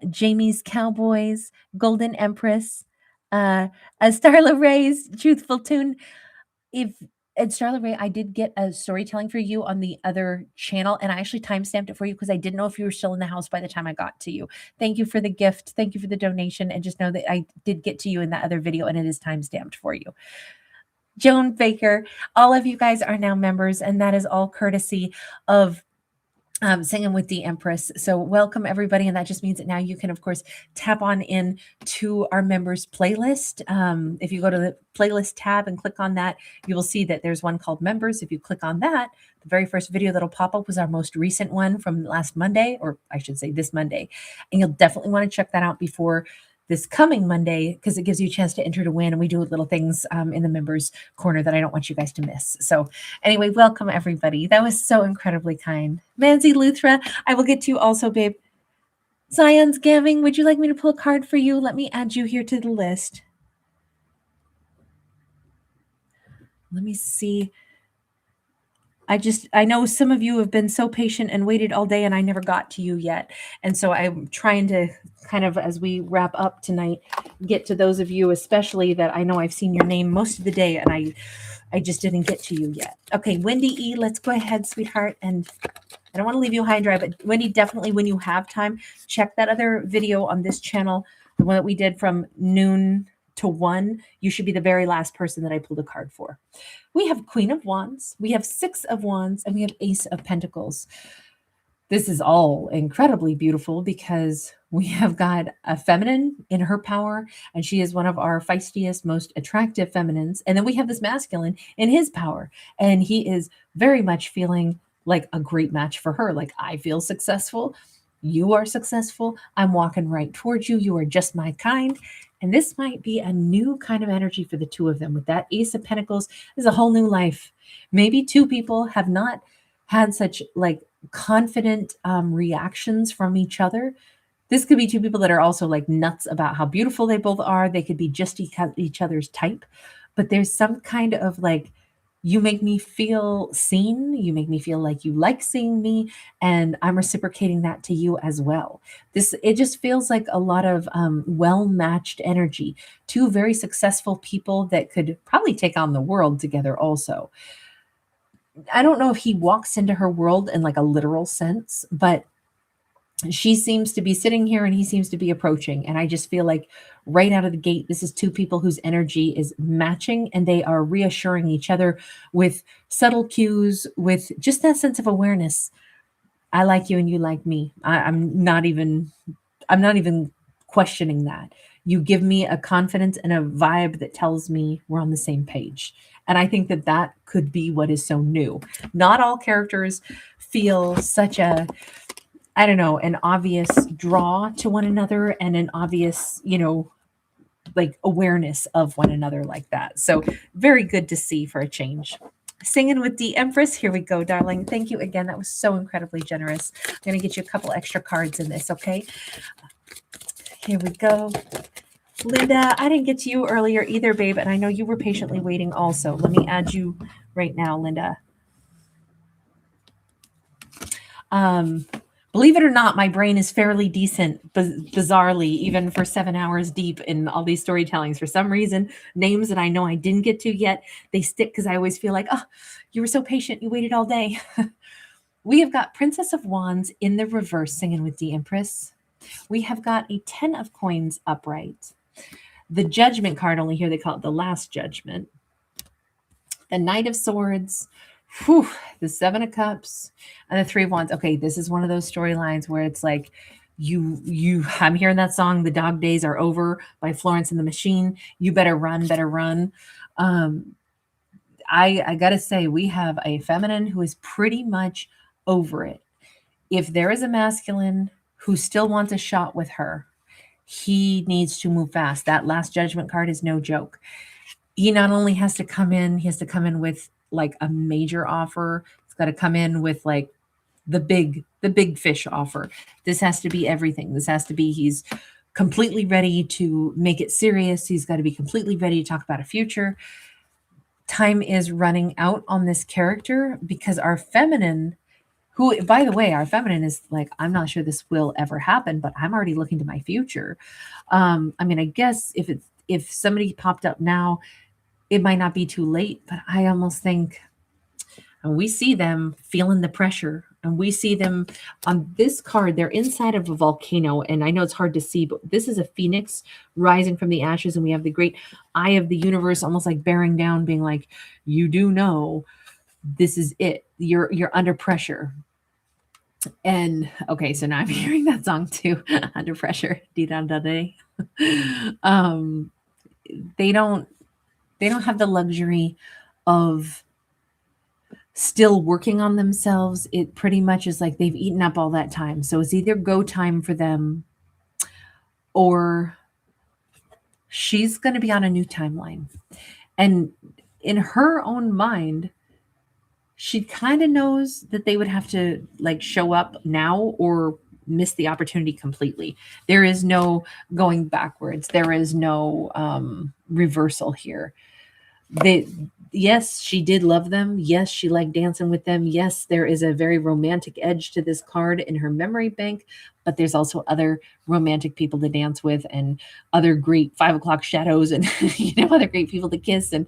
Jamie's Cowboys, Golden Empress, Starla Ray's Truthful Tune. If and Starla Ray, I did get a storytelling for you on the other channel, and I actually timestamped it for you because I didn't know if you were still in the house by the time I got to you. Thank you for the gift. Thank you for the donation. And just know that I did get to you in that other video, and it is timestamped for you. Joan Baker, all of you guys are now members, and that is all courtesy of Singing with the Empress. So welcome everybody. And that just means that now you can, of course, tap on in to our members playlist. If you go to the playlist tab and click on that, you will see that there's one called members. If you click on that, the very first video that'll pop up was our most recent one from last Monday, or I should say this Monday. And you'll definitely want to check that out before this coming Monday, because it gives you a chance to enter to win. And we do little things in the members corner that I don't want you guys to miss. So anyway, welcome everybody. That was so incredibly kind. Manzi Luthra, I will get to you also, babe. Zion's Gaving, would you like me to pull a card for you? Let me add you here to the list. Let me see. I know some of you have been so patient and waited all day, and I never got to you yet. And so I'm trying to kind of, as we wrap up tonight, get to those of you, especially that I know I've seen your name most of the day, and I just didn't get to you yet. Okay, Wendy E., let's go ahead, sweetheart. And I don't want to leave you high and dry, but Wendy, definitely when you have time, check that other video on this channel, the one that we did from noon to 1. You should be the very last person that I pulled a card for. We have Queen of Wands, we have Six of Wands, and we have Ace of Pentacles. This is all incredibly beautiful because we have got a feminine in her power, and she is one of our feistiest, most attractive feminines. And then we have this masculine in his power, and he is very much feeling like a great match for her. Like, I feel successful. You are successful. I'm walking right towards you. You are just my kind. And this might be a new kind of energy for the two of them. With that Ace of Pentacles, this is a whole new life. Maybe two people have not had such like confident reactions from each other. This could be two people that are also like nuts about how beautiful they both are. They could be just each other's type. But there's some kind of like, you make me feel seen. You make me feel like you like seeing me, and I'm reciprocating that to you as well. It just feels like a lot of well-matched energy. Two very successful people that could probably take on the world together also. I don't know if he walks into her world in like a literal sense, but she seems to be sitting here and he seems to be approaching. And I just feel like right out of the gate, this is two people whose energy is matching, and they are reassuring each other with subtle cues, with just that sense of awareness. I like you and you like me. I'm not even questioning that. You give me a confidence and a vibe that tells me we're on the same page. And I think that that could be what is so new. Not all characters feel such a, I don't know, an obvious draw to one another and an obvious, like awareness of one another like that. So very good to see for a change. Singing with the Empress. Here we go, darling. Thank you again. That was so incredibly generous. I'm going to get you a couple extra cards in this, okay? Here we go. Linda, I didn't get to you earlier either, babe, and I know you were patiently waiting also. Let me add you right now, Linda. Believe it or not, my brain is fairly decent, bizarrely, even for 7 hours deep in all these storytellings. For some reason, names that I know I didn't get to yet, they stick because I always feel like, oh, you were so patient. You waited all day. We have got Princess of Wands in the reverse, singing with the Empress. We have got a 10 of Coins upright. The Judgment card, only here they call it the Last Judgment. The Knight of Swords. Whew, the 7 of Cups and the 3 of Wands. Okay, this is one of those storylines where it's like I'm hearing that song, The Dog Days Are Over by Florence and the Machine. You better run, better run. I gotta say, we have a feminine who is pretty much over it. If there is a masculine who still wants a shot with her, he needs to move fast. That Last Judgment card is no joke. He not only has to come in, he has to come in with like a major offer. It's got to come in with like the big fish offer. This has to be everything. This has to be he's completely ready to make it serious. He's got to be completely ready to talk about a future. Time is running out on this character because our feminine, who, by the way, our feminine is like, I'm not sure this will ever happen, but I'm already looking to my future. I mean, I guess if somebody popped up now, it might not be too late, but I almost think, and we see them feeling the pressure, and we see them on this card. They're inside of a volcano, and I know it's hard to see, but this is a phoenix rising from the ashes, and we have the great eye of the universe almost like bearing down, being like, you do know this is it. You're under pressure. And okay, so now I'm hearing that song too, Under Pressure. Dee-da-da-day. um they don't have the luxury of still working on themselves. It pretty much is like they've eaten up all that time. So it's either go time for them, or she's going to be on a new timeline. And in her own mind, she kind of knows that they would have to like show up now or miss the opportunity completely. There is no going backwards. There is no reversal here. Yes, she did love them. Yes, she liked dancing with them. Yes, there is a very romantic edge to this card in her memory bank, but there's also other romantic people to dance with, and other great 5 o'clock shadows, and other great people to kiss. And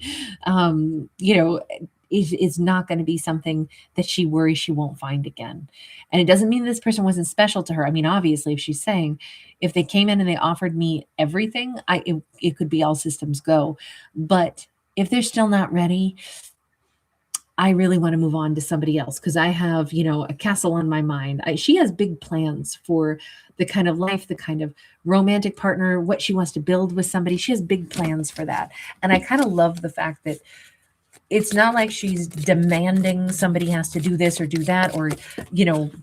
it's not going to be something that she worries she won't find again. And it doesn't mean this person wasn't special to her. I mean, obviously, if she's saying, if they came in and they offered me everything, it could be all systems go. But if they're still not ready, I really want to move on to somebody else, because I have, a castle on my mind. She has big plans for the kind of life, the kind of romantic partner, what she wants to build with somebody. She has big plans for that. And I kind of love the fact that it's not like she's demanding somebody has to do this or do that, or,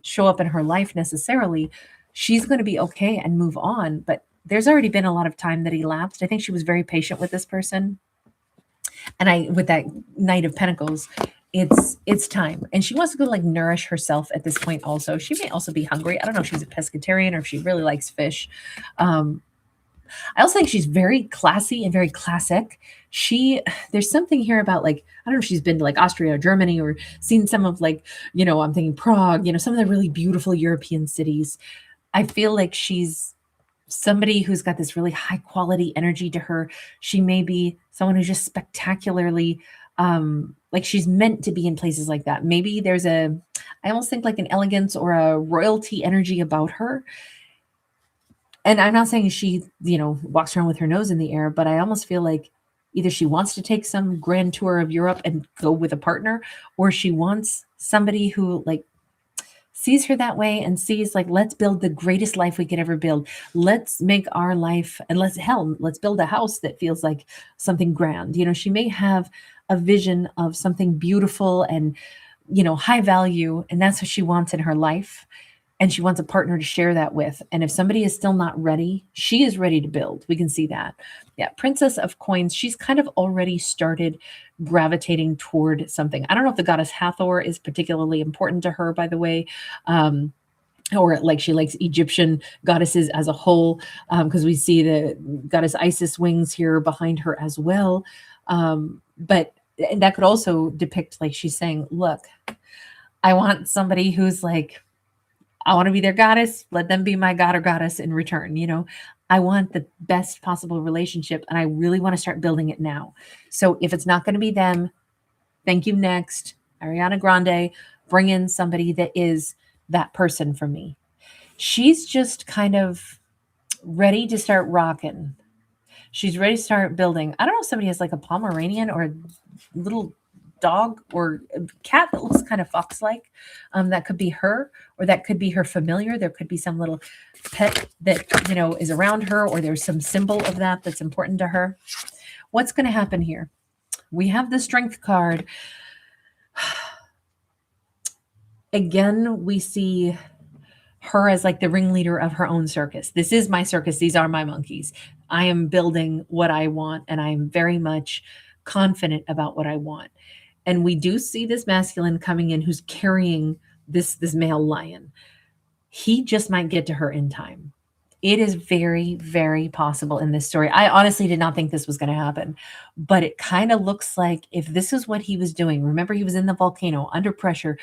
show up in her life necessarily. She's going to be okay and move on. But there's already been a lot of time that elapsed. I think she was very patient with this person. And with that Knight of Pentacles, it's time. And she wants to go like nourish herself at this point also. She may also be hungry. I don't know if she's a pescatarian or if she really likes fish. I also think she's very classy and very classic. There's something here about like, I don't know if she's been to like Austria or Germany, or seen some of like, I'm thinking Prague, some of the really beautiful European cities. I feel like she's somebody who's got this really high quality energy to her. She may be someone who's just spectacularly, like she's meant to be in places like that. Maybe I almost think like an elegance or a royalty energy about her. And I'm not saying she, walks around with her nose in the air, but I almost feel like either she wants to take some grand tour of Europe and go with a partner, or she wants somebody who like sees her that way and sees like, let's build the greatest life we could ever build. Let's make our life, and let's build a house that feels like something grand. She may have a vision of something beautiful and, high value, and that's what she wants in her life. And she wants a partner to share that with. And if somebody is still not ready, she is ready to build. We can see that. Yeah. Princess of Coins. She's kind of already started gravitating toward something. I don't know if the goddess Hathor is particularly important to her, by the way. Or like she likes Egyptian goddesses as a whole, because we see the goddess Isis wings here behind her as well. But that could also depict, like she's saying, look, I want somebody who's like, I want to be their goddess. Let them be my god or goddess in return. I want the best possible relationship, and I really want to start building it now. So if it's not going to be them, thank you. Next, Ariana Grande, bring in somebody that is that person for me. She's just kind of ready to start rocking. She's ready to start building. I don't know if somebody has like a Pomeranian or a little dog or a cat that looks kind of fox-like. That could be her, or that could be her familiar. There could be some little pet that, is around her, or there's some symbol of that that's important to her. What's going to happen here? We have the Strength card. Again, we see her as like the ringleader of her own circus. This is my circus. These are my monkeys. I am building what I want, and I am very much confident about what I want. And we do see this masculine coming in who's carrying this male lion. He just might get to her in time. It is very, very possible in this story. I honestly did not think this was going to happen, but it kind of looks like if this is what he was doing, remember he was in the volcano under pressure,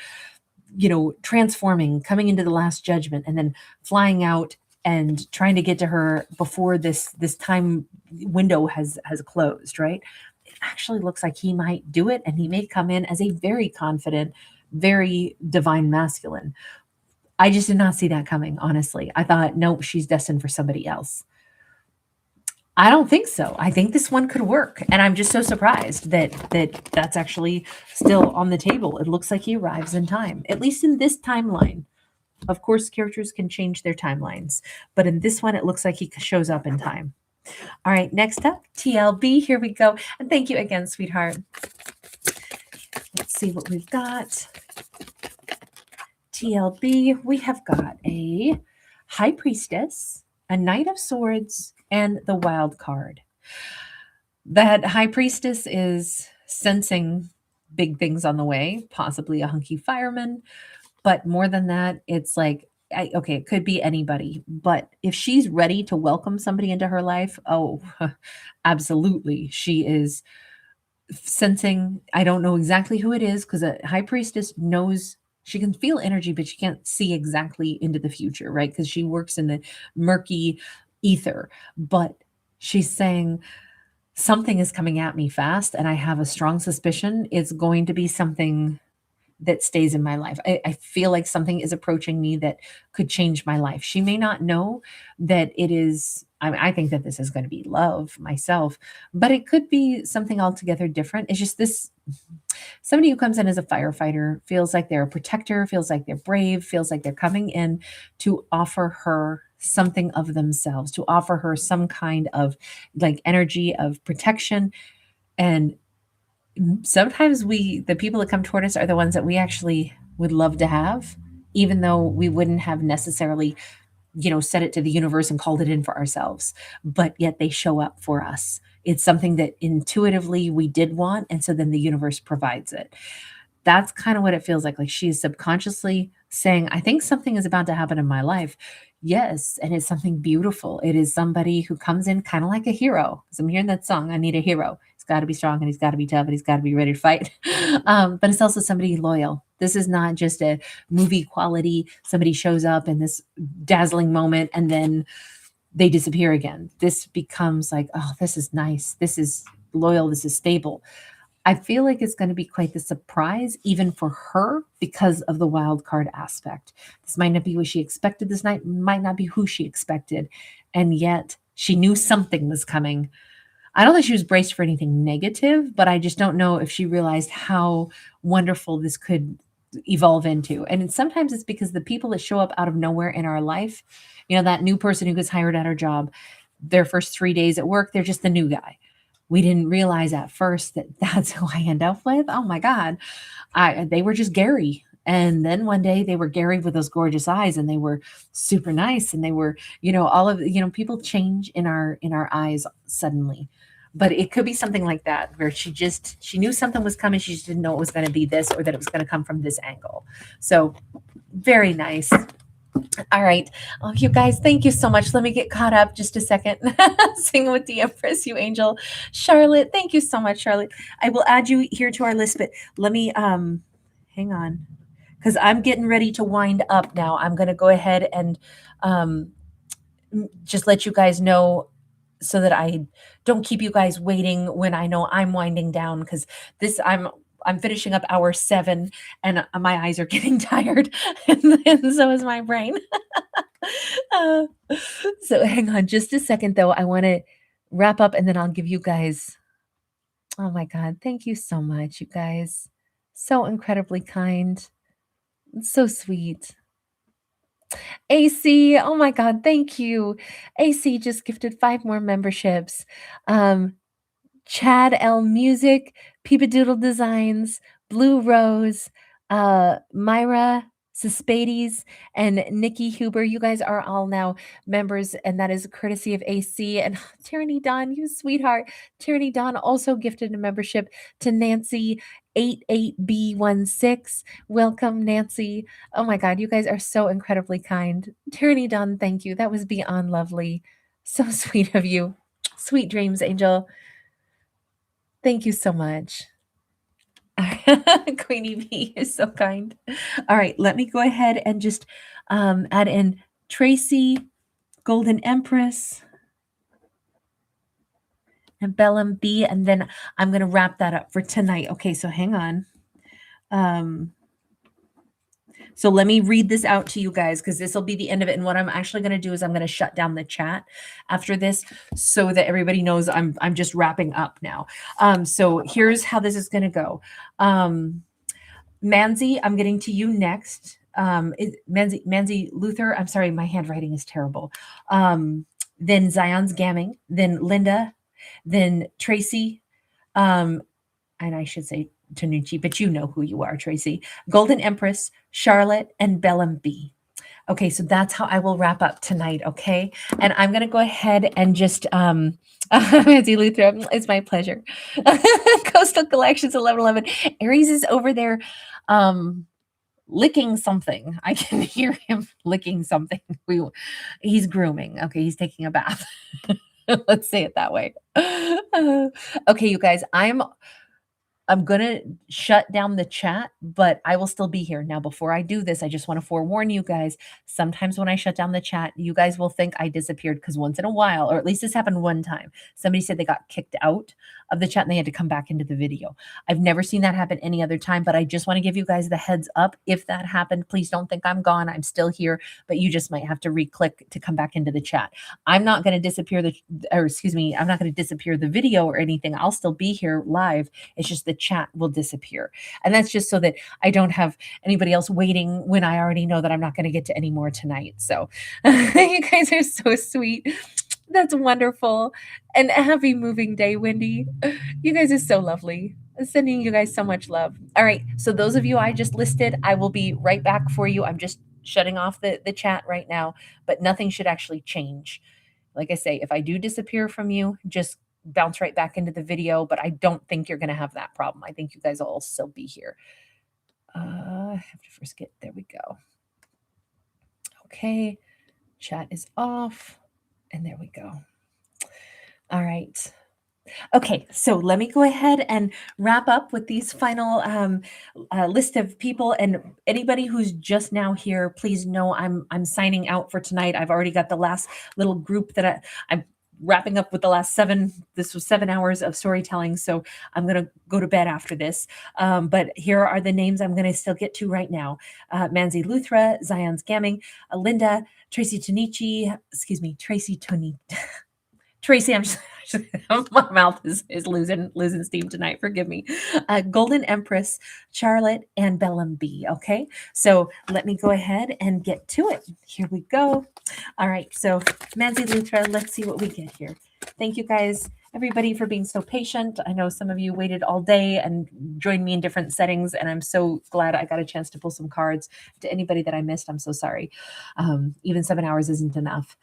transforming, coming into the last judgment, and then flying out and trying to get to her before this time window has closed, right? It actually looks like he might do it, and he may come in as a very confident, very divine masculine. I just did not see that coming, honestly. I thought, nope, she's destined for somebody else. I don't think so. I think this one could work, and I'm just so surprised that's actually still on the table. It looks like he arrives in time, at least in this timeline. Of course, characters can change their timelines, but in this one, it looks like he shows up in time. All right, next up, TLB. Here we go. And thank you again, sweetheart. Let's see what we've got. TLB, we have got a High Priestess, a Knight of Swords, and the Wild card. That High Priestess is sensing big things on the way, possibly a hunky fireman, but more than that, it's like, okay, it could be anybody, but if she's ready to welcome somebody into her life, oh, absolutely. She is sensing, I don't know exactly who it is because a high priestess knows she can feel energy, but she can't see exactly into the future, right? Because she works in the murky ether. But she's saying, something is coming at me fast, and I have a strong suspicion it's going to be something that stays in my life. I feel like something is approaching me that could change my life. She may not know that it is, I think that this is going to be love myself, but it could be something altogether different. It's just this somebody who comes in as a firefighter feels like they're a protector, feels like they're brave, feels like they're coming in to offer her something of themselves, to offer her some kind of like energy of protection. And sometimes the people that come toward us are the ones that we actually would love to have, even though we wouldn't have necessarily, set it to the universe and called it in for ourselves, but yet they show up for us. It's something that intuitively we did want, and so then the universe provides it. That's kind of what it feels like. Like she's subconsciously saying, I think something is about to happen in my life. Yes. And it's something beautiful. It is somebody who comes in kind of like a hero. Because I'm hearing that song, I need a hero. He's got to be strong and he's got to be tough and he's got to be ready to fight. But it's also somebody loyal. This is not just a movie quality. Somebody shows up in this dazzling moment and then they disappear again. This becomes like, oh, this is nice. This is loyal. This is stable. I feel like it's going to be quite the surprise, even for her, because of the wild card aspect. This might not be what she expected. This night might not be who she expected. And yet she knew something was coming. I don't think she was braced for anything negative, but I just don't know if she realized how wonderful this could evolve into. And sometimes it's because the people that show up out of nowhere in our life, that new person who gets hired at our job, their first 3 days at work, they're just the new guy. We didn't realize at first that that's who I end up with. Oh my God. They were just Gary. And then one day they were Gary with those gorgeous eyes and they were super nice. And they were, all of, people change in our eyes suddenly. But it could be something like that where she knew something was coming. She just didn't know it was going to be this or that it was going to come from this angle. So very nice. All right. Oh, you guys, thank you so much. Let me get caught up just a second. Sing with the Empress, you angel. Charlotte, thank you so much, Charlotte. I will add you here to our list, but let me hang on. Because I'm getting ready to wind up now. I'm going to go ahead and just let you guys know so that I don't keep you guys waiting when I know I'm winding down, because I'm finishing up hour 7 and my eyes are getting tired and so is my brain. So hang on just a second though. I want to wrap up and then I'll give you guys. Oh my God. Thank you so much, you guys. So incredibly kind. So sweet. AC, oh my God, thank you. AC just gifted 5 more memberships. Chad L Music, Peepadoodle Designs, Blue Rose, Myra Suspades and Nikki Huber, you guys are all now members, and that is courtesy of AC. And Tyranny Dawn, you sweetheart. Tyranny Dawn also gifted a membership to Nancy 88B16. Welcome, Nancy. Oh my God, you guys are so incredibly kind. Tyranny Dawn, thank you. That was beyond lovely. So sweet of you. Sweet dreams, Angel. Thank you so much. Queenie B is so kind. All right, let me go ahead and just add in Tracy, Golden Empress, and Bellum B, and then I'm going to wrap that up for tonight. Okay, so hang on. So let me read this out to you guys because this will be the end of it. And what I'm actually going to do is I'm going to shut down the chat after this so that everybody knows I'm just wrapping up now. So here's how this is going to go. Manzi, I'm getting to you next. Manzi Luther, I'm sorry, my handwriting is terrible. Then Zion's Gamming, then Linda, then Tracy, and I should say Tanucci, but you know who you are, Tracy. Golden Empress, Charlotte, and Bellum B. Okay, so that's how I will wrap up tonight, okay? And I'm going to go ahead and just, Nancy Luther, it's my pleasure. Coastal Collections 1111. Aries is over there licking something. I can hear him licking something. He's grooming. Okay, he's taking a bath. Let's say it that way. Okay, you guys, I'm going to shut down the chat, but I will still be here. Now, before I do this, I just want to forewarn you guys. Sometimes when I shut down the chat, you guys will think I disappeared because once in a while, or at least this happened one time, somebody said they got kicked out of the chat and they had to come back into the video. I've never seen that happen any other time, but I just want to give you guys the heads up. If that happened, please don't think I'm gone. I'm still here, but you just might have to re-click to come back into the chat. I'm not going to disappear I'm not going to disappear the video or anything. I'll still be here live. It's just the chat will disappear. And that's just so that I don't have anybody else waiting when I already know that I'm not going to get to any more tonight. So you guys are so sweet. That's wonderful. And happy moving day, Wendy. You guys are so lovely. Sending you guys so much love. All right. So those of you I just listed, I will be right back for you. I'm just shutting off the chat right now, but nothing should actually change. Like I say, if I do disappear from you, just bounce right back into the video, but I don't think you're going to have that problem. I think you guys will all still be here. I have to first get, there we go. Okay, chat is off, and there we go. All right. Okay, so let me go ahead and wrap up with these final list of people. And anybody who's just now here, please know I'm signing out for tonight. I've already got the last little group that I'm wrapping up with the last 7. This was 7 hours of storytelling, so I'm going to go to bed after this. But here are the names I'm going to still get to right now. Manzi Luthra, Zion's Gamming, Linda, Tracy Tonichi, Tracy Toni. Tracy, I'm just, my mouth is losing steam tonight. Forgive me. Golden Empress, Charlotte, and Bellum B. Okay, so let me go ahead and get to it. Here we go. All right, so Manzi Luthra, let's see what we get here. Thank you guys, everybody, for being so patient. I know some of you waited all day and joined me in different settings, and I'm so glad I got a chance to pull some cards. To anybody that I missed, I'm so sorry. Even 7 hours isn't enough.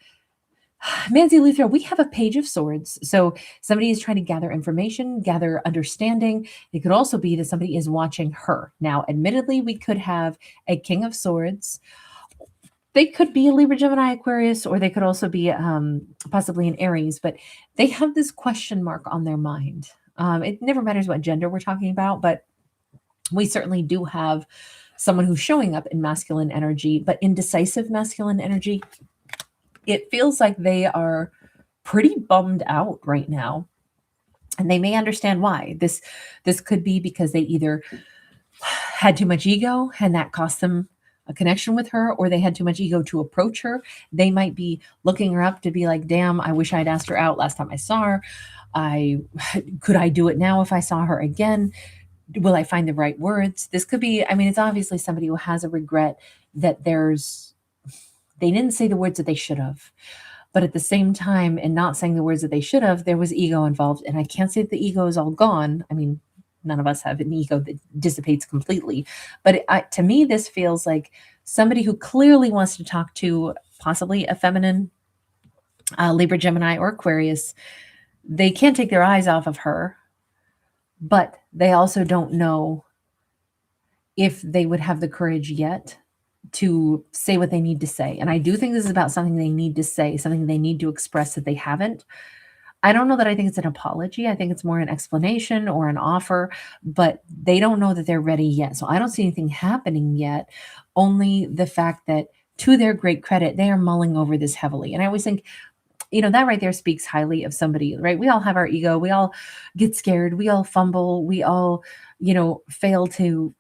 Manzi Luthra, we have a Page of Swords. So somebody is trying to gather information, gather understanding. It could also be that somebody is watching her. Now, admittedly, we could have a King of Swords. They could be a Libra, Gemini, Aquarius, or they could also be possibly an Aries, but they have this question mark on their mind. It never matters what gender we're talking about, but we certainly do have someone who's showing up in masculine energy, but indecisive masculine energy. It feels like they are pretty bummed out right now, and they may understand why. This could be because they either had too much ego and that cost them a connection with her, or they had too much ego to approach her. They might be looking her up to be like, damn, I wish I'd asked her out last time I saw her. Could I do it now if I saw her again? Will I find the right words? This could be, I mean, it's obviously somebody who has a regret that they didn't say the words that they should have. But at the same time, in not saying the words that they should have, there was ego involved. And I can't say that the ego is all gone. I mean, none of us have an ego that dissipates completely. But to me, this feels like somebody who clearly wants to talk to possibly a feminine, Libra, Gemini, or Aquarius. They can't take their eyes off of her, but they also don't know if they would have the courage yet to say what they need to say. And I do think this is about something they need to say, something they need to express that they haven't. I don't know that I think it's an apology. I think it's more an explanation or an offer, but they don't know that they're ready yet. So I don't see anything happening yet, only the fact that, to their great credit, they are mulling over this heavily. And I always think, that right there speaks highly of somebody, right? We all have our ego. We all get scared. We all fumble. We all, fail to,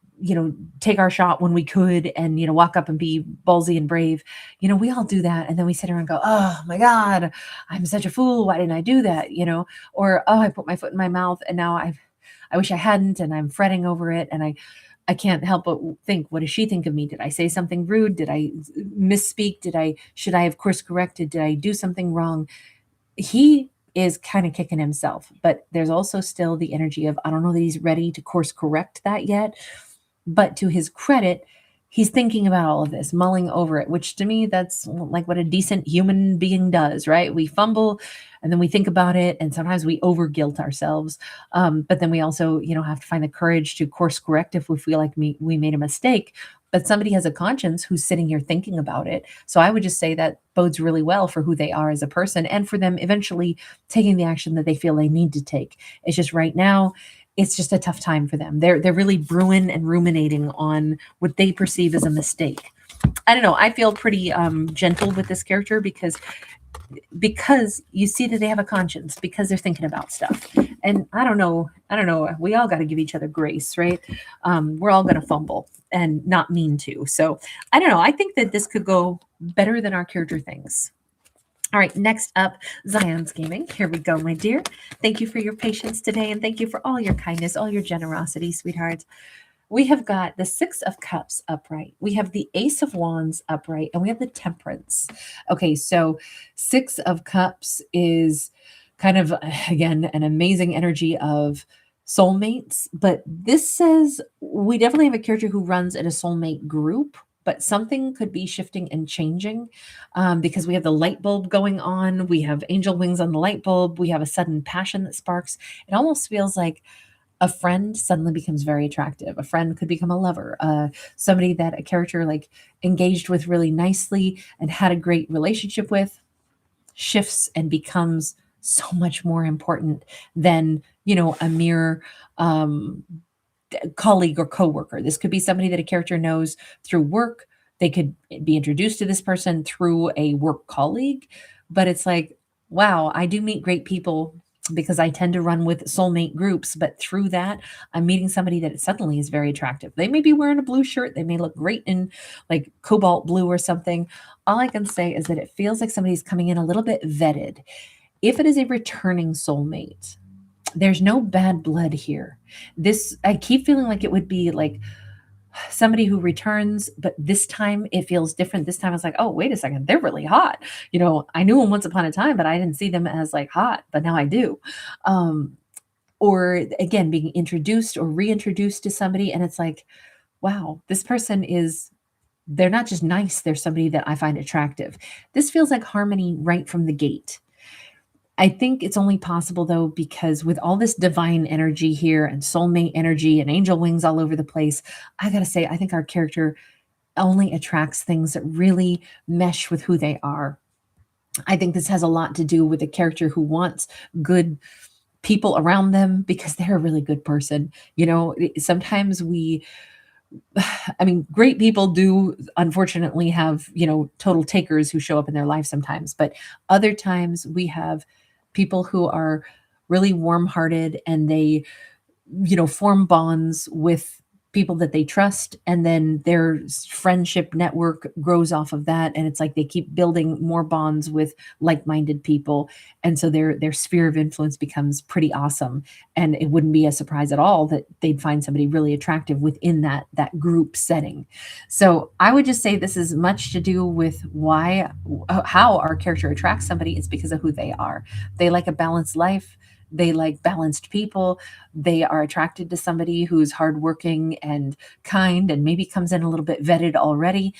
take our shot when we could and, walk up and be ballsy and brave. We all do that. And then we sit around and go, oh my God, I'm such a fool. Why didn't I do that? Or, oh, I put my foot in my mouth and now I wish I hadn't. And I'm fretting over it. And I can't help but think, what does she think of me? Did I say something rude? Did I misspeak? Should I have course corrected? Did I do something wrong? He is kind of kicking himself, but there's also still the energy of, I don't know that he's ready to course correct that yet. But to his credit, he's thinking about all of this, mulling over it, which to me, that's like what a decent human being does, right? We fumble and then we think about it. And sometimes we over guilt ourselves. But then we also, have to find the courage to course correct if we feel like we made a mistake. But somebody has a conscience who's sitting here thinking about it. So I would just say that bodes really well for who they are as a person and for them eventually taking the action that they feel they need to take. It's just right now, it's just a tough time for them. They're really brewing and ruminating on what they perceive as a mistake. I don't know. I feel pretty gentle with this character because you see that they have a conscience, because they're thinking about stuff. And I don't know. We all got to give each other grace, right? We're all going to fumble and not mean to. So I don't know. I think that this could go better than our character thinks. All right, next up, Zion's Gaming. Here we go, my dear. Thank you for your patience today, and thank you for all your kindness, all your generosity, sweethearts. We have got the Six of Cups upright. We have the Ace of Wands upright, and we have the Temperance. Okay, so Six of Cups is kind of, again, an amazing energy of soulmates, but this says we definitely have a character who runs in a soulmate group, but something could be shifting and changing because we have the light bulb going on. We have angel wings on the light bulb. We have a sudden passion that sparks. It almost feels like a friend suddenly becomes very attractive. A friend could become a lover. Somebody that a character like engaged with really nicely and had a great relationship with shifts and becomes so much more important than, a mere colleague or coworker. This could be somebody that a character knows through work. They could be introduced to this person through a work colleague, but it's like, wow, I do meet great people because I tend to run with soulmate groups, but through that, I'm meeting somebody that suddenly is very attractive. They may be wearing a blue shirt. They may look great in like cobalt blue or something. All I can say is that it feels like somebody's coming in a little bit vetted. If it is a returning soulmate, there's no bad blood here. I keep feeling like it would be like somebody who returns, but this time it feels different. This time it's like, oh, wait a second, they're really hot. I knew them once upon a time, but I didn't see them as like hot, but now I do. Or again, being introduced or reintroduced to somebody, and it's like, wow, this person they're not just nice, they're somebody that I find attractive. This feels like harmony right from the gate. I think it's only possible, though, because with all this divine energy here and soulmate energy and angel wings all over the place, I got to say, I think our character only attracts things that really mesh with who they are. I think this has a lot to do with a character who wants good people around them because they're a really good person. Sometimes great people do unfortunately have, total takers who show up in their life sometimes, but other times we have people who are really warm-hearted and they, form bonds with people that they trust, and then their friendship network grows off of that, and it's like they keep building more bonds with like-minded people, and so their sphere of influence becomes pretty awesome. And it wouldn't be a surprise at all that they'd find somebody really attractive within that group setting. So I would just say this is much to do with how our character attracts somebody. It's because of who they are. They like a balanced life. They like balanced people. They are attracted to somebody who's hardworking and kind and maybe comes in a little bit vetted already.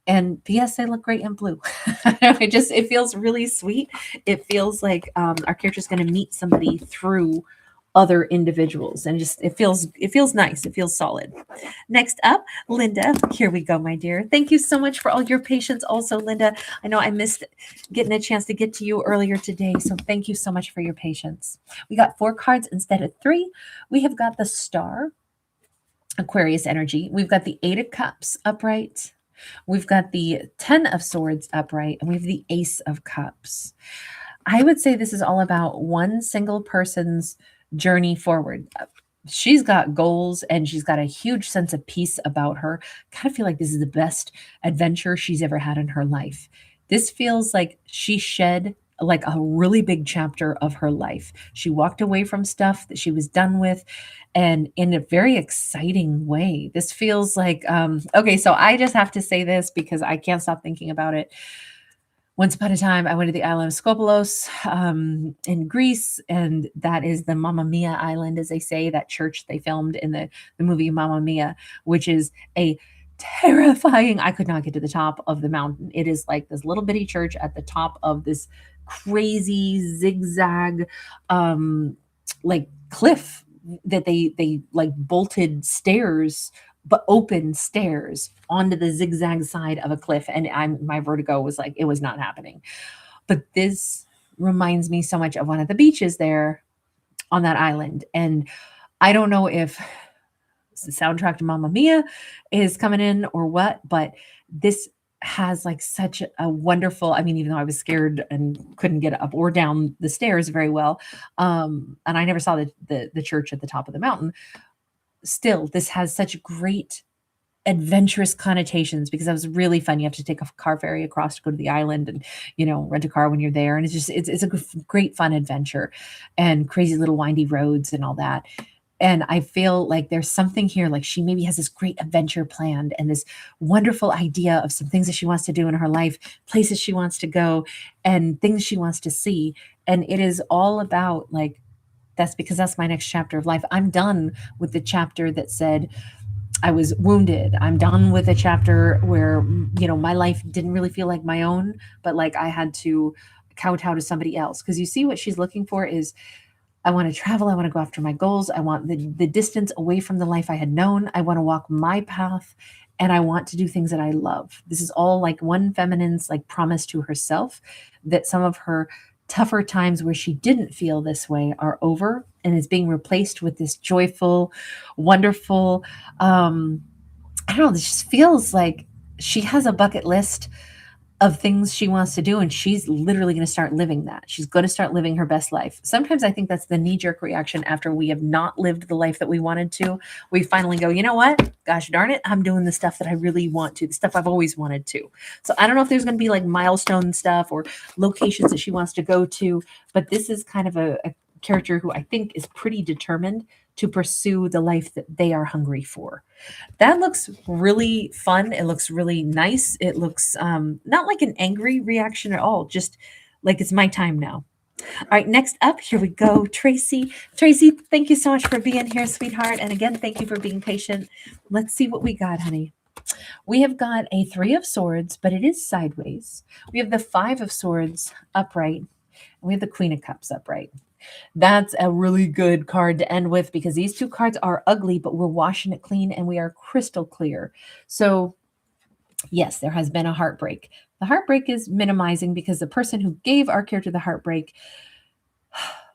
And P.S. they look great in blue. It feels really sweet. It feels like our character's going to meet somebody through other individuals, and just it feels nice. It feels solid. Next up, Linda. Here we go, my dear. Thank you so much for all your patience. Also, Linda, I know I missed getting a chance to get to you earlier today, so thank you so much for your patience. We got 4 cards instead of 3. We have got the Star, Aquarius energy. We've got the 8 of Cups upright. We've got the 10 of Swords upright, and we have the Ace of Cups. I would say this is all about one single person's journey forward. She's got goals and she's got a huge sense of peace about her. Kind of feel like this is the best adventure she's ever had in her life. This feels like she shed like a really big chapter of her life. She walked away from stuff that she was done with, and in a very exciting way. This feels like, okay, so I just have to say this because I can't stop thinking about it. Once upon a time, I went to the island of Skopelos in Greece, and that is the Mamma Mia island, as they say, that church they filmed in the movie Mamma Mia, which is a terrifying. I could not get to the top of the mountain. It is like this little bitty church at the top of this crazy zigzag like cliff that they like bolted stairs, but open stairs onto the zigzag side of a cliff. And my vertigo was like, it was not happening. But this reminds me so much of one of the beaches there on that island. And I don't know if the soundtrack to Mamma Mia is coming in or what, but this has like such a wonderful, I mean, even though I was scared and couldn't get up or down the stairs very well, and I never saw the church at the top of the mountain, still, this has such great adventurous connotations because that was really fun. You have to take a car ferry across to go to the island and, rent a car when you're there. And it's a great fun adventure and crazy little windy roads and all that. And I feel like there's something here, like she maybe has this great adventure planned and this wonderful idea of some things that she wants to do in her life, places she wants to go, and things she wants to see. And it is all about like, that's my next chapter of life. I'm done with the chapter that said I was wounded. I'm done with a chapter where, my life didn't really feel like my own, but like I had to kowtow to somebody else. Because you see what she's looking for is, I want to travel. I want to go after my goals. I want the distance away from the life I had known. I want to walk my path, and I want to do things that I love. This is all like one feminine's like promise to herself that some of her tougher times where she didn't feel this way are over and is being replaced with this joyful, wonderful, I don't know, this just feels like she has a bucket list of things she wants to do, and she's literally going to start living that. She's going to start living her best life. Sometimes I think that's the knee-jerk reaction after we have not lived the life that we wanted to. We finally go, you know what? Gosh darn it, I'm doing the stuff that I really want to, the stuff I've always wanted to. So I don't know if there's going to be like milestone stuff or locations that she wants to go to, but this is kind of a character who I think is pretty determined to pursue the life that they are hungry for. That looks really fun. It looks really nice. It looks not like an angry reaction at all, just like it's my time now. All right, next up, here we go, Tracy. Tracy, thank you so much for being here, sweetheart. And again, thank you for being patient. Let's see what we got, honey. We have got a 3 of Swords, but it is sideways. We have the 5 of Swords upright, and we have the Queen of Cups upright. That's a really good card to end with because these 2 cards are ugly, but we're washing it clean and we are crystal clear. So yes, there has been a heartbreak. The heartbreak is minimizing because the person who gave our character the heartbreak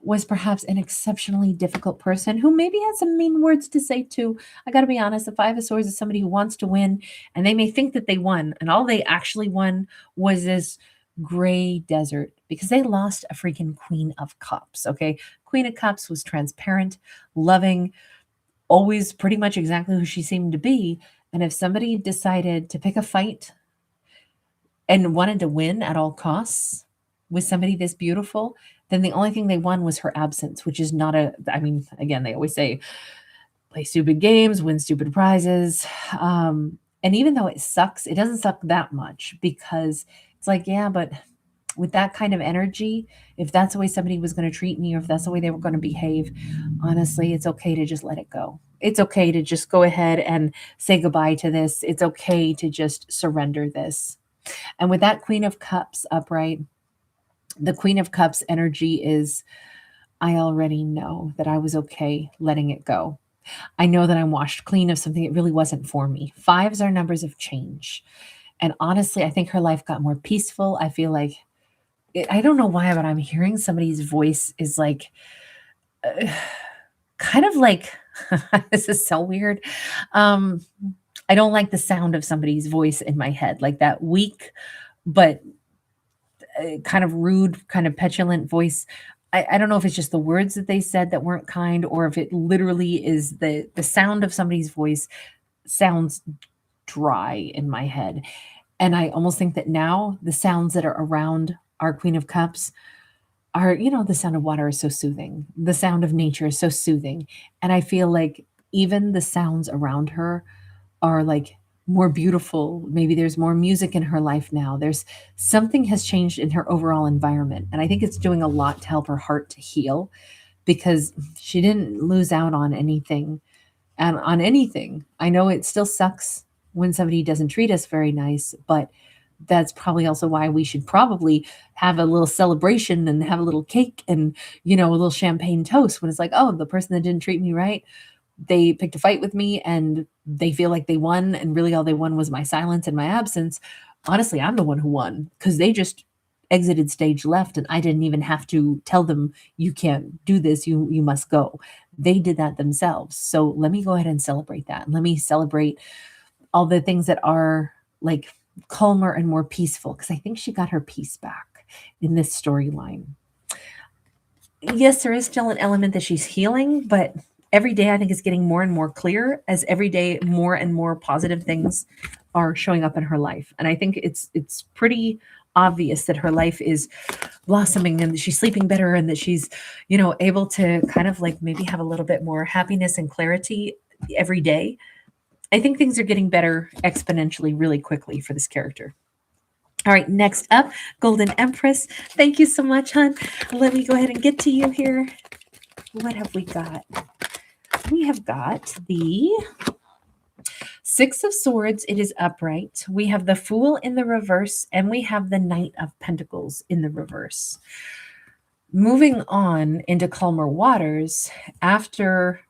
was perhaps an exceptionally difficult person who maybe had some mean words to say too. I got to be honest, the 5 of Swords is somebody who wants to win, and they may think that they won, and all they actually won was this gray desert because they lost a freaking Queen of Cups. Okay. Queen of Cups was transparent, loving, always pretty much exactly who she seemed to be. And if somebody decided to pick a fight and wanted to win at all costs with somebody this beautiful, then the only thing they won was her absence, which is not again, they always say, play stupid games, win stupid prizes. And even though it sucks, it doesn't suck that much because it's like, yeah, but with that kind of energy, if that's the way somebody was going to treat me, or if that's the way they were going to behave, honestly, it's okay to just let it go. It's okay to just go ahead and say goodbye to this. It's okay to just surrender this. And with that Queen of Cups upright, the Queen of Cups energy is, I already know that I was okay letting it go. I know that I'm washed clean of something that really wasn't for me. Fives are numbers of change. And honestly, I think her life got more peaceful. I feel like, I don't know why, but I'm hearing somebody's voice is like, uh, kind of like, this is so weird. Um, I don't like the sound of somebody's voice in my head, like that weak, but kind of rude, kind of petulant voice. I don't know if it's just the words that they said that weren't kind, or if it literally is the sound of somebody's voice sounds dry in my head. And I almost think that now the sounds that are around our Queen of Cups are, the sound of water is so soothing. The sound of nature is so soothing. And I feel like even the sounds around her are like more beautiful. Maybe there's more music in her life now. There's something has changed in her overall environment. And I think it's doing a lot to help her heart to heal, because she didn't lose out on anything. And on anything, I know it still sucks when somebody doesn't treat us very nice, but that's probably also why we should probably have a little celebration and have a little cake and, a little champagne toast when it's like, oh, the person that didn't treat me right, they picked a fight with me and they feel like they won. And really all they won was my silence and my absence. Honestly, I'm the one who won, because they just exited stage left and I didn't even have to tell them, you can't do this. You must go. They did that themselves. So let me go ahead and celebrate that. Let me celebrate all the things that are like calmer and more peaceful, because I think she got her peace back in this storyline. Yes, there is still an element that she's healing, but every day I think it's getting more and more clear, as every day more and more positive things are showing up in her life. And I think it's pretty obvious that her life is blossoming and that she's sleeping better and that she's, able to kind of like maybe have a little bit more happiness and clarity every day. I think things are getting better exponentially really quickly for this character. All right, next up, Golden Empress. Thank you so much, hon. Let me go ahead and get to you here. What have we got? We have got the Six of Swords. It is upright. We have the Fool in the reverse, and we have the Knight of Pentacles in the reverse. Moving on into calmer waters, after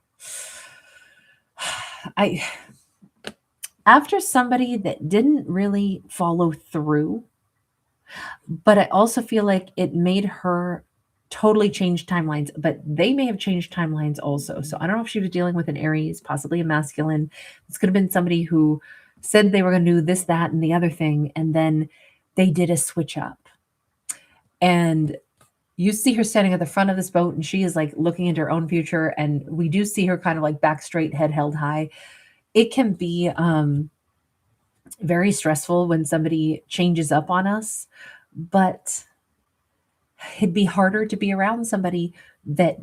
somebody that didn't really follow through, but I also feel like it made her totally change timelines, but they may have changed timelines also. So I don't know if she was dealing with an Aries, possibly a masculine. This could have been somebody who said they were going to do this, that, and the other thing, and then they did a switch up. And you see her standing at the front of this boat, and she is like looking into her own future, and we do see her kind of like back straight, head held high. It can be very stressful when somebody changes up on us, but it'd be harder to be around somebody that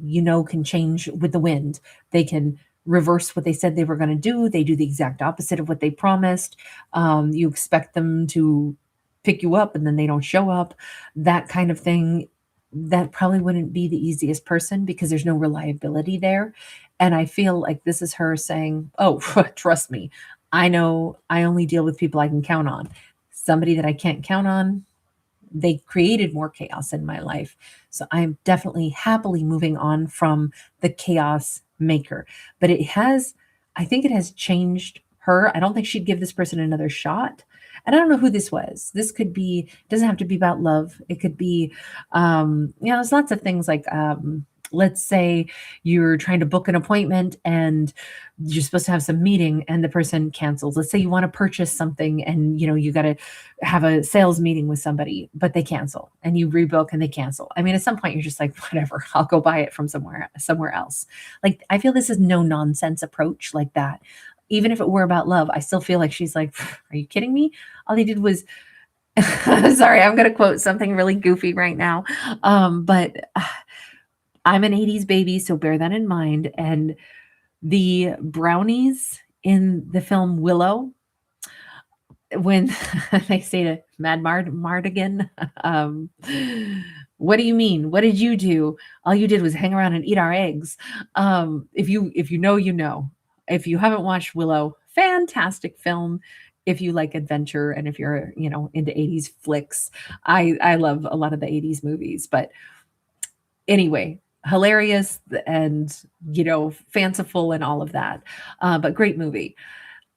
can change with the wind. They can reverse what they said they were going to do. They do the exact opposite of what they promised. You expect them to pick you up and then they don't show up. That kind of thing. That probably wouldn't be the easiest person, because there's no reliability there. And I feel like this is her saying, oh, trust me, I know I only deal with people I can count on. Somebody that I can't count on, they created more chaos in my life. So I'm definitely happily moving on from the chaos maker. But I think it has changed her. I don't think she'd give this person another shot. And I don't know who this was. This could be, doesn't have to be about love. It could be, there's lots of things like, let's say you're trying to book an appointment and you're supposed to have some meeting and the person cancels. Let's say you want to purchase something and you got to have a sales meeting with somebody, but they cancel, and you rebook and they cancel. I mean, at some point you're just like, whatever, I'll go buy it from somewhere else. Like, I feel this is no nonsense approach like that. Even if it were about love, I still feel like she's like, are you kidding me? All they did was, sorry, I'm going to quote something really goofy right now. But I'm an 80s baby, so bear that in mind. And the brownies in the film Willow, when they say to Mad Mardigan, um, what do you mean? What did you do? All you did was hang around and eat our eggs. If you know, you know. If you haven't watched Willow, fantastic film. If you like adventure and if you're, into 80s flicks, I love a lot of the 80s movies. But anyway, hilarious and, fanciful and all of that. But great movie.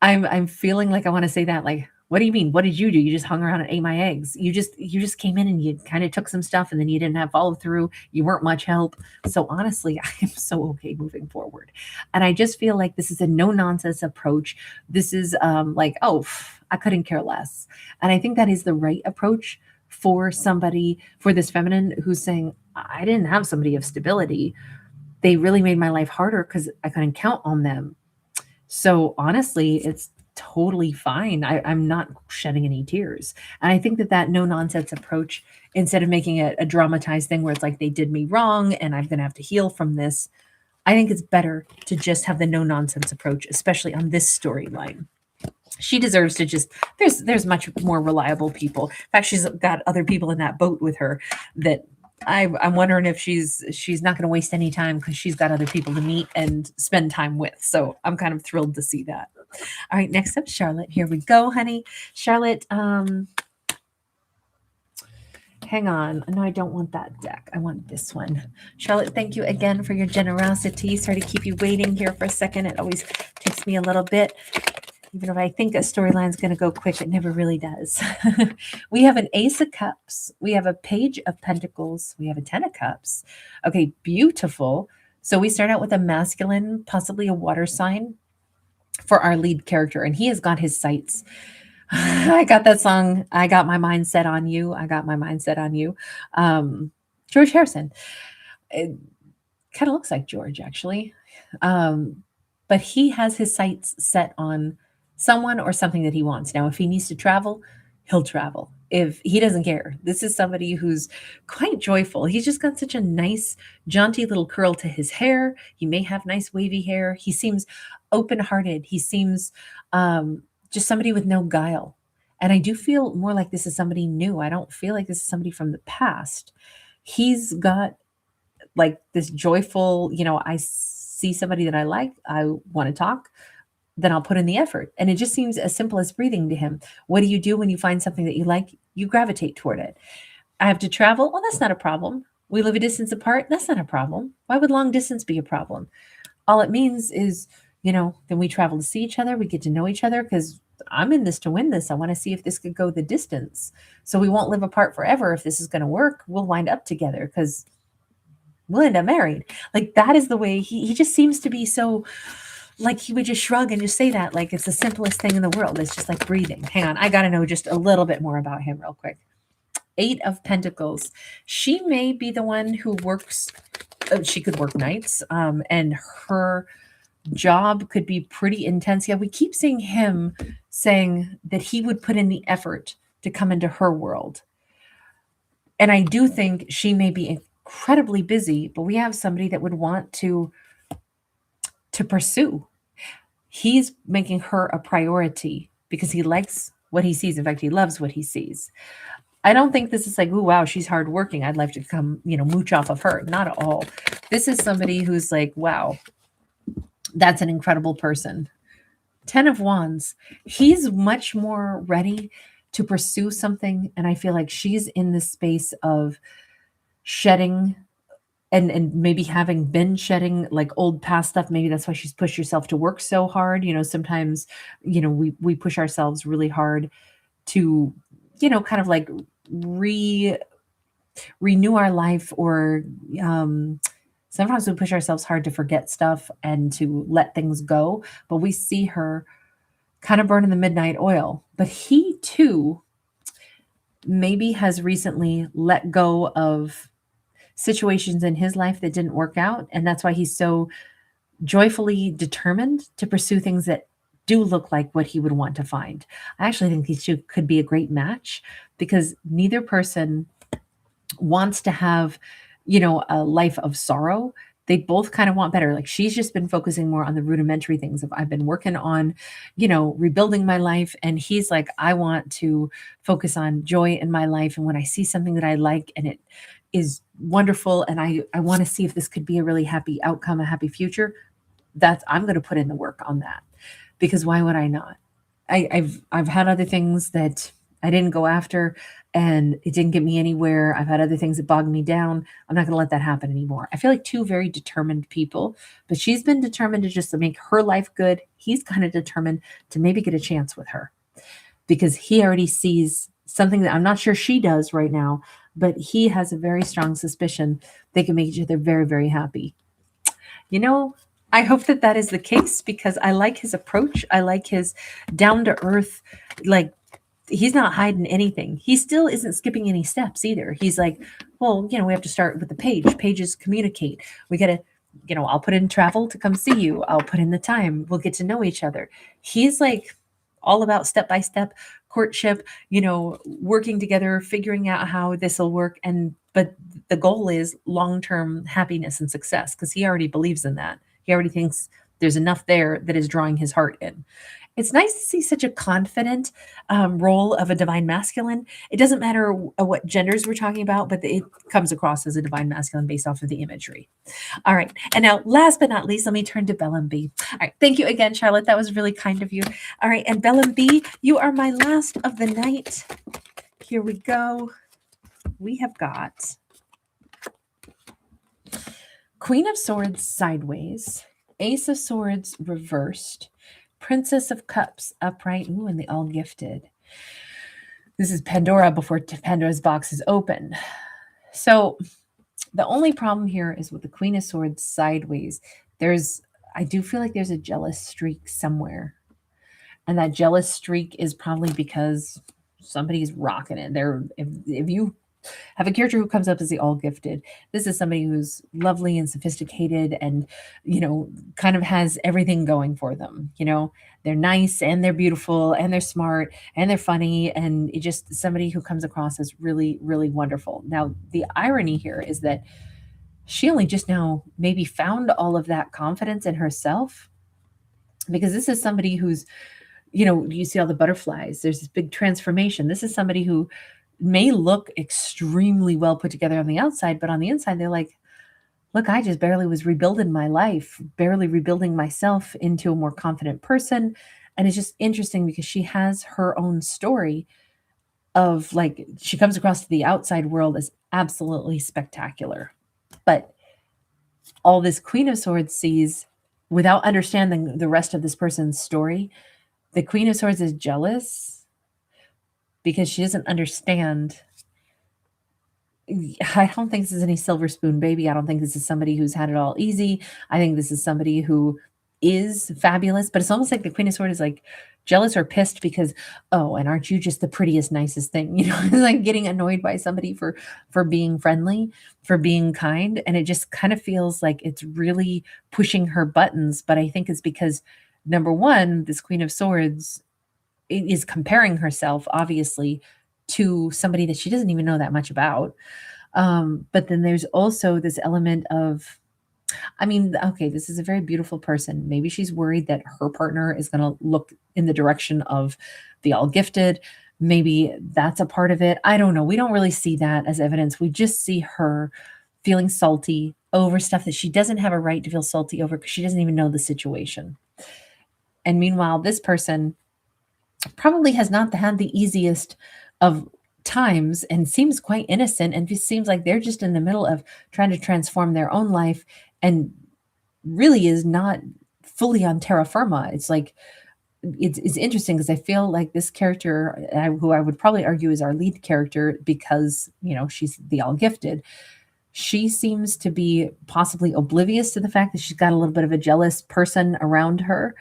I'm feeling like I wanna say that, like, "What do you mean? What did you do? You just hung around and ate my eggs. You just came in and you kinda took some stuff, and then you didn't have follow through. You weren't much help." So, honestly, I am so okay moving forward. And I just feel like this is a no-nonsense approach. This is, like, "Oh, I couldn't care less." And I think that is the right approach for this feminine who's saying, "I didn't have somebody of stability. They really made my life harder because I couldn't count on them." So honestly, it's totally fine. I'm not shedding any tears. And I think that no nonsense approach, instead of making it a dramatized thing where it's like they did me wrong and I'm going to have to heal from this, I think it's better to just have the no nonsense approach, especially on this storyline. She deserves to just there's much more reliable people. In fact, she's got other people in that boat with her that I'm wondering if she's not going to waste any time because she's got other people to meet and spend time with. So I'm kind of thrilled to see that. All right, next up, Charlotte. Here we go, honey. Charlotte, hang on. No, I don't want that deck. I want this one. Charlotte, thank you again for your generosity. Sorry to keep you waiting here for a second. It always takes me a little bit. Even if I think a storyline's going to go quick, it never really does. We have an Ace of Cups. We have a Page of Pentacles. We have a Ten of Cups. Okay, beautiful. So we start out with a masculine, possibly a water sign for our lead character, and he has got his sights. I got that song. I got my mind set on you. I got my mind set on you. George Harrison. It kind of looks like George, actually. But he has his sights set on someone or something that he wants. Now, if he needs to travel, he'll travel. If he doesn't care, this is somebody who's quite joyful. He's just got such a nice, jaunty little curl to his hair. He may have nice wavy hair. He seems open-hearted. He seems just somebody with no guile. And I do feel more like this is somebody new. I don't feel like this is somebody from the past. He's got like this joyful, I see somebody that I like, I want to talk, then I'll put in the effort. And it just seems as simple as breathing to him. What do you do when you find something that you like? You gravitate toward it. I have to travel. Well, that's not a problem. We live a distance apart. That's not a problem. Why would long distance be a problem? All it means is, then we travel to see each other. We get to know each other because I'm in this to win this. I want to see if this could go the distance. So we won't live apart forever. If this is going to work, we'll wind up together because we'll end up married. Like that is the way he just seems to be so, like he would just shrug and just say that like it's the simplest thing in the world. It's just like breathing. Hang on, I got to know just a little bit more about him real quick. 8 of Pentacles. She may be the one who works, she could work nights, and her job could be pretty intense. Yeah, we keep seeing him saying that he would put in the effort to come into her world. And I do think she may be incredibly busy, but we have somebody that would want to pursue. He's making her a priority because he likes what he sees. In fact, he loves what he sees. I don't think this is like, oh, wow, she's hardworking. I'd like to come, mooch off of her. Not at all. This is somebody who's like, wow, that's an incredible person. 10 of Wands. He's much more ready to pursue something. And I feel like she's in this space of shedding and maybe having been shedding like old past stuff. Maybe that's why she's pushed herself to work so hard. Sometimes, we push ourselves really hard to, kind of like renew our life, or sometimes we push ourselves hard to forget stuff and to let things go. But we see her kind of burning the midnight oil. But he too maybe has recently let go of situations in his life that didn't work out. And that's why he's so joyfully determined to pursue things that do look like what he would want to find. I actually think these two could be a great match because neither person wants to have, a life of sorrow. They both kind of want better. Like she's just been focusing more on the rudimentary things of I've been working on, rebuilding my life. And he's like, I want to focus on joy in my life. And when I see something that I like and it is wonderful and I want to see if this could be a really happy outcome, a happy future, I'm going to put in the work on that, because why would I not? I've had other things that I didn't go after and it didn't get me anywhere. I've had other things that bogged me down. I'm not going to let that happen anymore. I feel like two very determined people, but she's been determined to just to make her life good. He's kind of determined to maybe get a chance with her because he already sees something that I'm not sure she does right now, but he has a very strong suspicion they can make each other very, very happy. I hope that that is the case because I like his approach. I like his down to earth, like he's not hiding anything. He still isn't skipping any steps either. He's like, well, we have to start with the page. Pages communicate. We got to, I'll put in travel to come see you. I'll put in the time. We'll get to know each other. He's like all about step-by-step courtship, working together, figuring out how this will work. But the goal is long-term happiness and success because he already believes in that. He already thinks there's enough there that is drawing his heart in. It's nice to see such a confident role of a divine masculine. It doesn't matter what genders we're talking about, but it comes across as a divine masculine based off of the imagery. All right. And now, last but not least, let me turn to Bellum B. All right. Thank you again, Charlotte. That was really kind of you. All right. And Bellum B, you are my last of the night. Here we go. We have got Queen of Swords sideways, Ace of Swords reversed, Princess of Cups upright, and the All Gifted. This is Pandora before Pandora's box is open. So the only problem here is with the Queen of Swords sideways. I do feel like there's a jealous streak somewhere. And that jealous streak is probably because somebody's rocking it. If you have a character who comes up as the All Gifted, this is somebody who's lovely and sophisticated and, kind of has everything going for them. They're nice and they're beautiful and they're smart and they're funny. And it's just somebody who comes across as really, really wonderful. Now, the irony here is that she only just now maybe found all of that confidence in herself, because this is somebody who's, you see all the butterflies. There's this big transformation. This is somebody who may look extremely well put together on the outside, but on the inside, they're like, look, I just barely was rebuilding my life, barely rebuilding myself into a more confident person. And it's just interesting because she has her own story of like, she comes across to the outside world as absolutely spectacular. But all this Queen of Swords sees without understanding the rest of this person's story. The Queen of Swords is jealous because she doesn't understand. I don't think this is any silver spoon baby. I don't think this is somebody who's had it all easy. I think this is somebody who is fabulous, but it's almost like the Queen of Swords is like jealous or pissed because, oh, and aren't you just the prettiest, nicest thing? It's like getting annoyed by somebody for being friendly, for being kind. And it just kind of feels like it's really pushing her buttons. But I think it's because, number one, this Queen of Swords is comparing herself, obviously, to somebody that she doesn't even know that much about. But then there's also this element of, okay, this is a very beautiful person. Maybe she's worried that her partner is going to look in the direction of the All Gifted. Maybe that's a part of it. I don't know. We don't really see that as evidence. We just see her feeling salty over stuff that she doesn't have a right to feel salty over because she doesn't even know the situation. And meanwhile, this person probably has not had the easiest of times and seems quite innocent, and it seems like they're just in the middle of trying to transform their own life and really is not fully on terra firma. It's like, it's interesting because I feel like this character, who I would probably argue is our lead character because, she's the All Gifted, she seems to be possibly oblivious to the fact that she's got a little bit of a jealous person around her.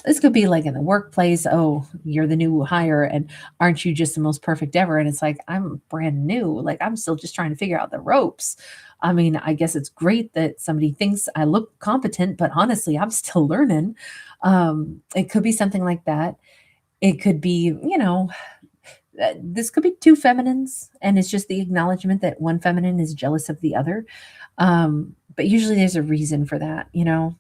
This could be like in the workplace. Oh, you're the new hire, and aren't you just the most perfect ever? And it's like, I'm brand new. Like, I'm still just trying to figure out the ropes. I guess it's great that somebody thinks I look competent, but honestly, I'm still learning. It could be something like that. It could be, this could be two feminines, and it's just the acknowledgement that one feminine is jealous of the other. But usually there's a reason for that, you know?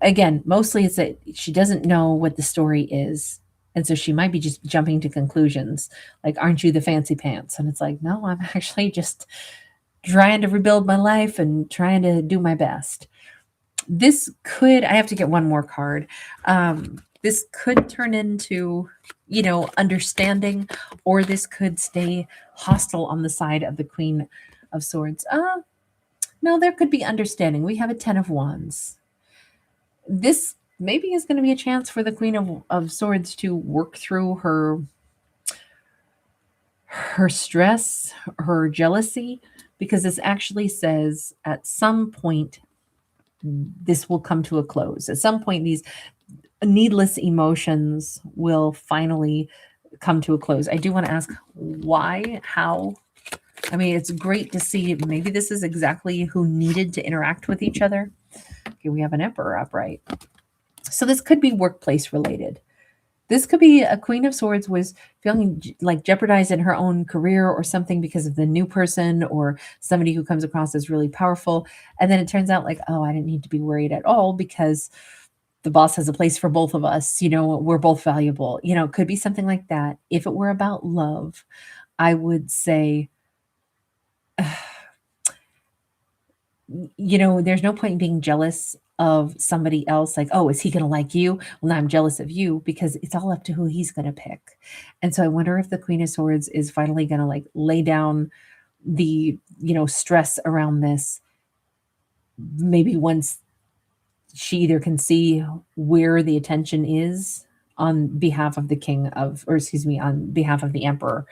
Again, mostly it's that she doesn't know what the story is. And so she might be just jumping to conclusions like, aren't you the fancy pants? And it's like, no, I'm actually just trying to rebuild my life and trying to do my best. This could, I have to get one more card. This could turn into, you know, understanding, or this could stay hostile on the side of the Queen of Swords. No, there could be understanding. We have a 10 of Wands. This maybe is going to be a chance for the Queen of Swords to work through her stress, her jealousy, because this actually says at some point this will come to a close. At some point, these needless emotions will finally come to a close. I do want to ask why, how. I mean, it's great to see. Maybe this is exactly who needed to interact with each other. Okay, we have an Emperor upright. So this could be workplace related. This could be a Queen of Swords was feeling like jeopardized in her own career or something because of the new person or somebody who comes across as really powerful. And then it turns out like, oh, I didn't need to be worried at all because the boss has a place for both of us. You know, we're both valuable. You know, it could be something like that. If it were about love, I would say, you know, there's no point in being jealous of somebody else. Like, oh, is he going to like you? Well, now I'm jealous of you because it's all up to who he's going to pick. And so I wonder if the Queen of Swords is finally going to like lay down the, you know, stress around this. Maybe once she either can see where the attention is on behalf of the king of, or excuse me, on behalf of the emperor.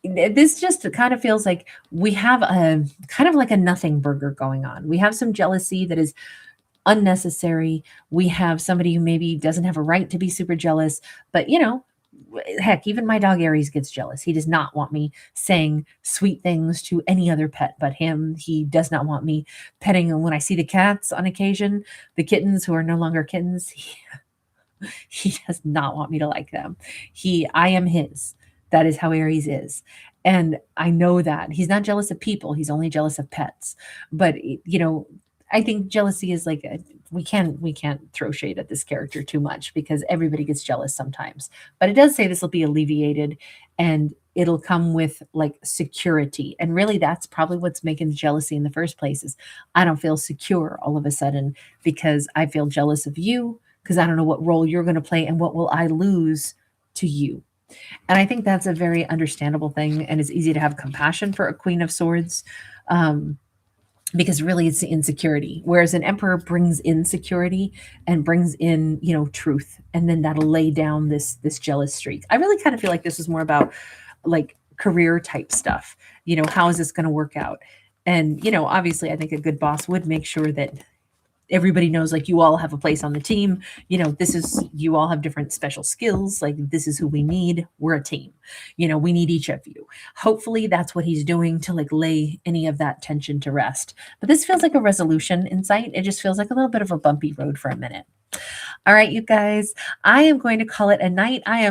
This just kind of feels like we have a kind of like a nothing burger going on. We have some jealousy that is unnecessary. We have somebody who maybe doesn't have a right to be super jealous, but you know, heck, even my dog Aries gets jealous. He does not want me saying sweet things to any other pet but him. He does not want me petting him. When I see the cats on occasion, the kittens who are no longer kittens, he does not want me to like them. I am his. That is how Aries is. And I know that he's not jealous of people. He's only jealous of pets. But, you know, I think jealousy is like we can't throw shade at this character too much because everybody gets jealous sometimes. But it does say this will be alleviated and it'll come with like security. And really that's probably what's making the jealousy in the first place is I don't feel secure all of a sudden because I feel jealous of you because I don't know what role you're going to play and what will I lose to you. And I think that's a very understandable thing. And it's easy to have compassion for a Queen of Swords. Because really it's the insecurity, whereas an emperor brings insecurity and brings in, you know, truth, and then that'll lay down this jealous streak. I really kind of feel like this is more about like career type stuff. You know, how is this going to work out? And you know, obviously, I think a good boss would make sure that everybody knows like you all have a place on the team. You know, you all have different special skills. Like this is who we need. We're a team. You know, we need each of you. Hopefully that's what he's doing to like lay any of that tension to rest. But this feels like a resolution in sight. It just feels like a little bit of a bumpy road for a minute. All right, you guys, I am going to call it a night. I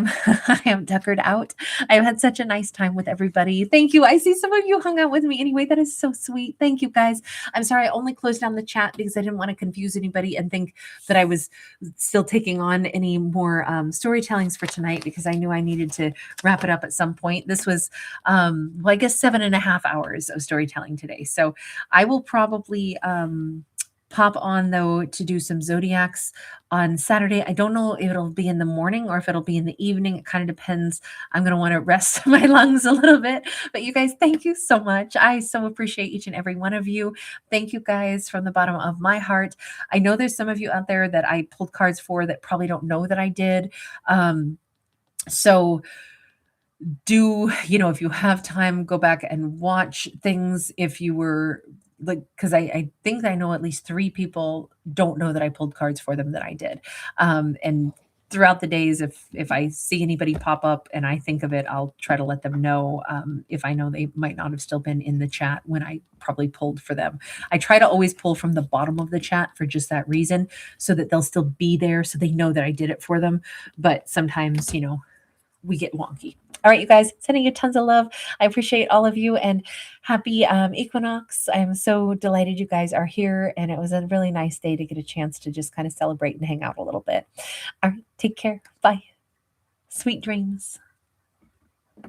am tuckered out. I've had such a nice time with everybody. Thank you. I see some of you hung out with me anyway. That is so sweet. Thank you, guys. I'm sorry I only closed down the chat because I didn't want to confuse anybody and think that I was still taking on any more storytellings for tonight because I knew I needed to wrap it up at some point. This was, well, I guess 7.5 hours of storytelling today. So I will probably pop on though to do some zodiacs on Saturday. I don't know if it'll be in the morning or if it'll be in the evening. It kind of depends. I'm going to want to rest my lungs a little bit. But you guys, thank you so much. I so appreciate each and every one of you. Thank you guys from the bottom of my heart. I know there's some of you out there that I pulled cards for that probably don't know that I did. So do, you know, if you have time, go back and watch things if you were like, because I think I know at least 3 people don't know that I pulled cards for them that I did. And throughout the days, if I see anybody pop up and I think of it, I'll try to let them know if I know they might not have still been in the chat when I probably pulled for them. I try to always pull from the bottom of the chat for just that reason, so that they'll still be there so they know that I did it for them. But sometimes, you know, we get wonky. All right, you guys, sending you tons of love. I appreciate all of you, and happy equinox. I am so delighted you guys are here, and it was a really nice day to get a chance to just kind of celebrate and hang out a little bit. All right, take care. Bye. Sweet dreams.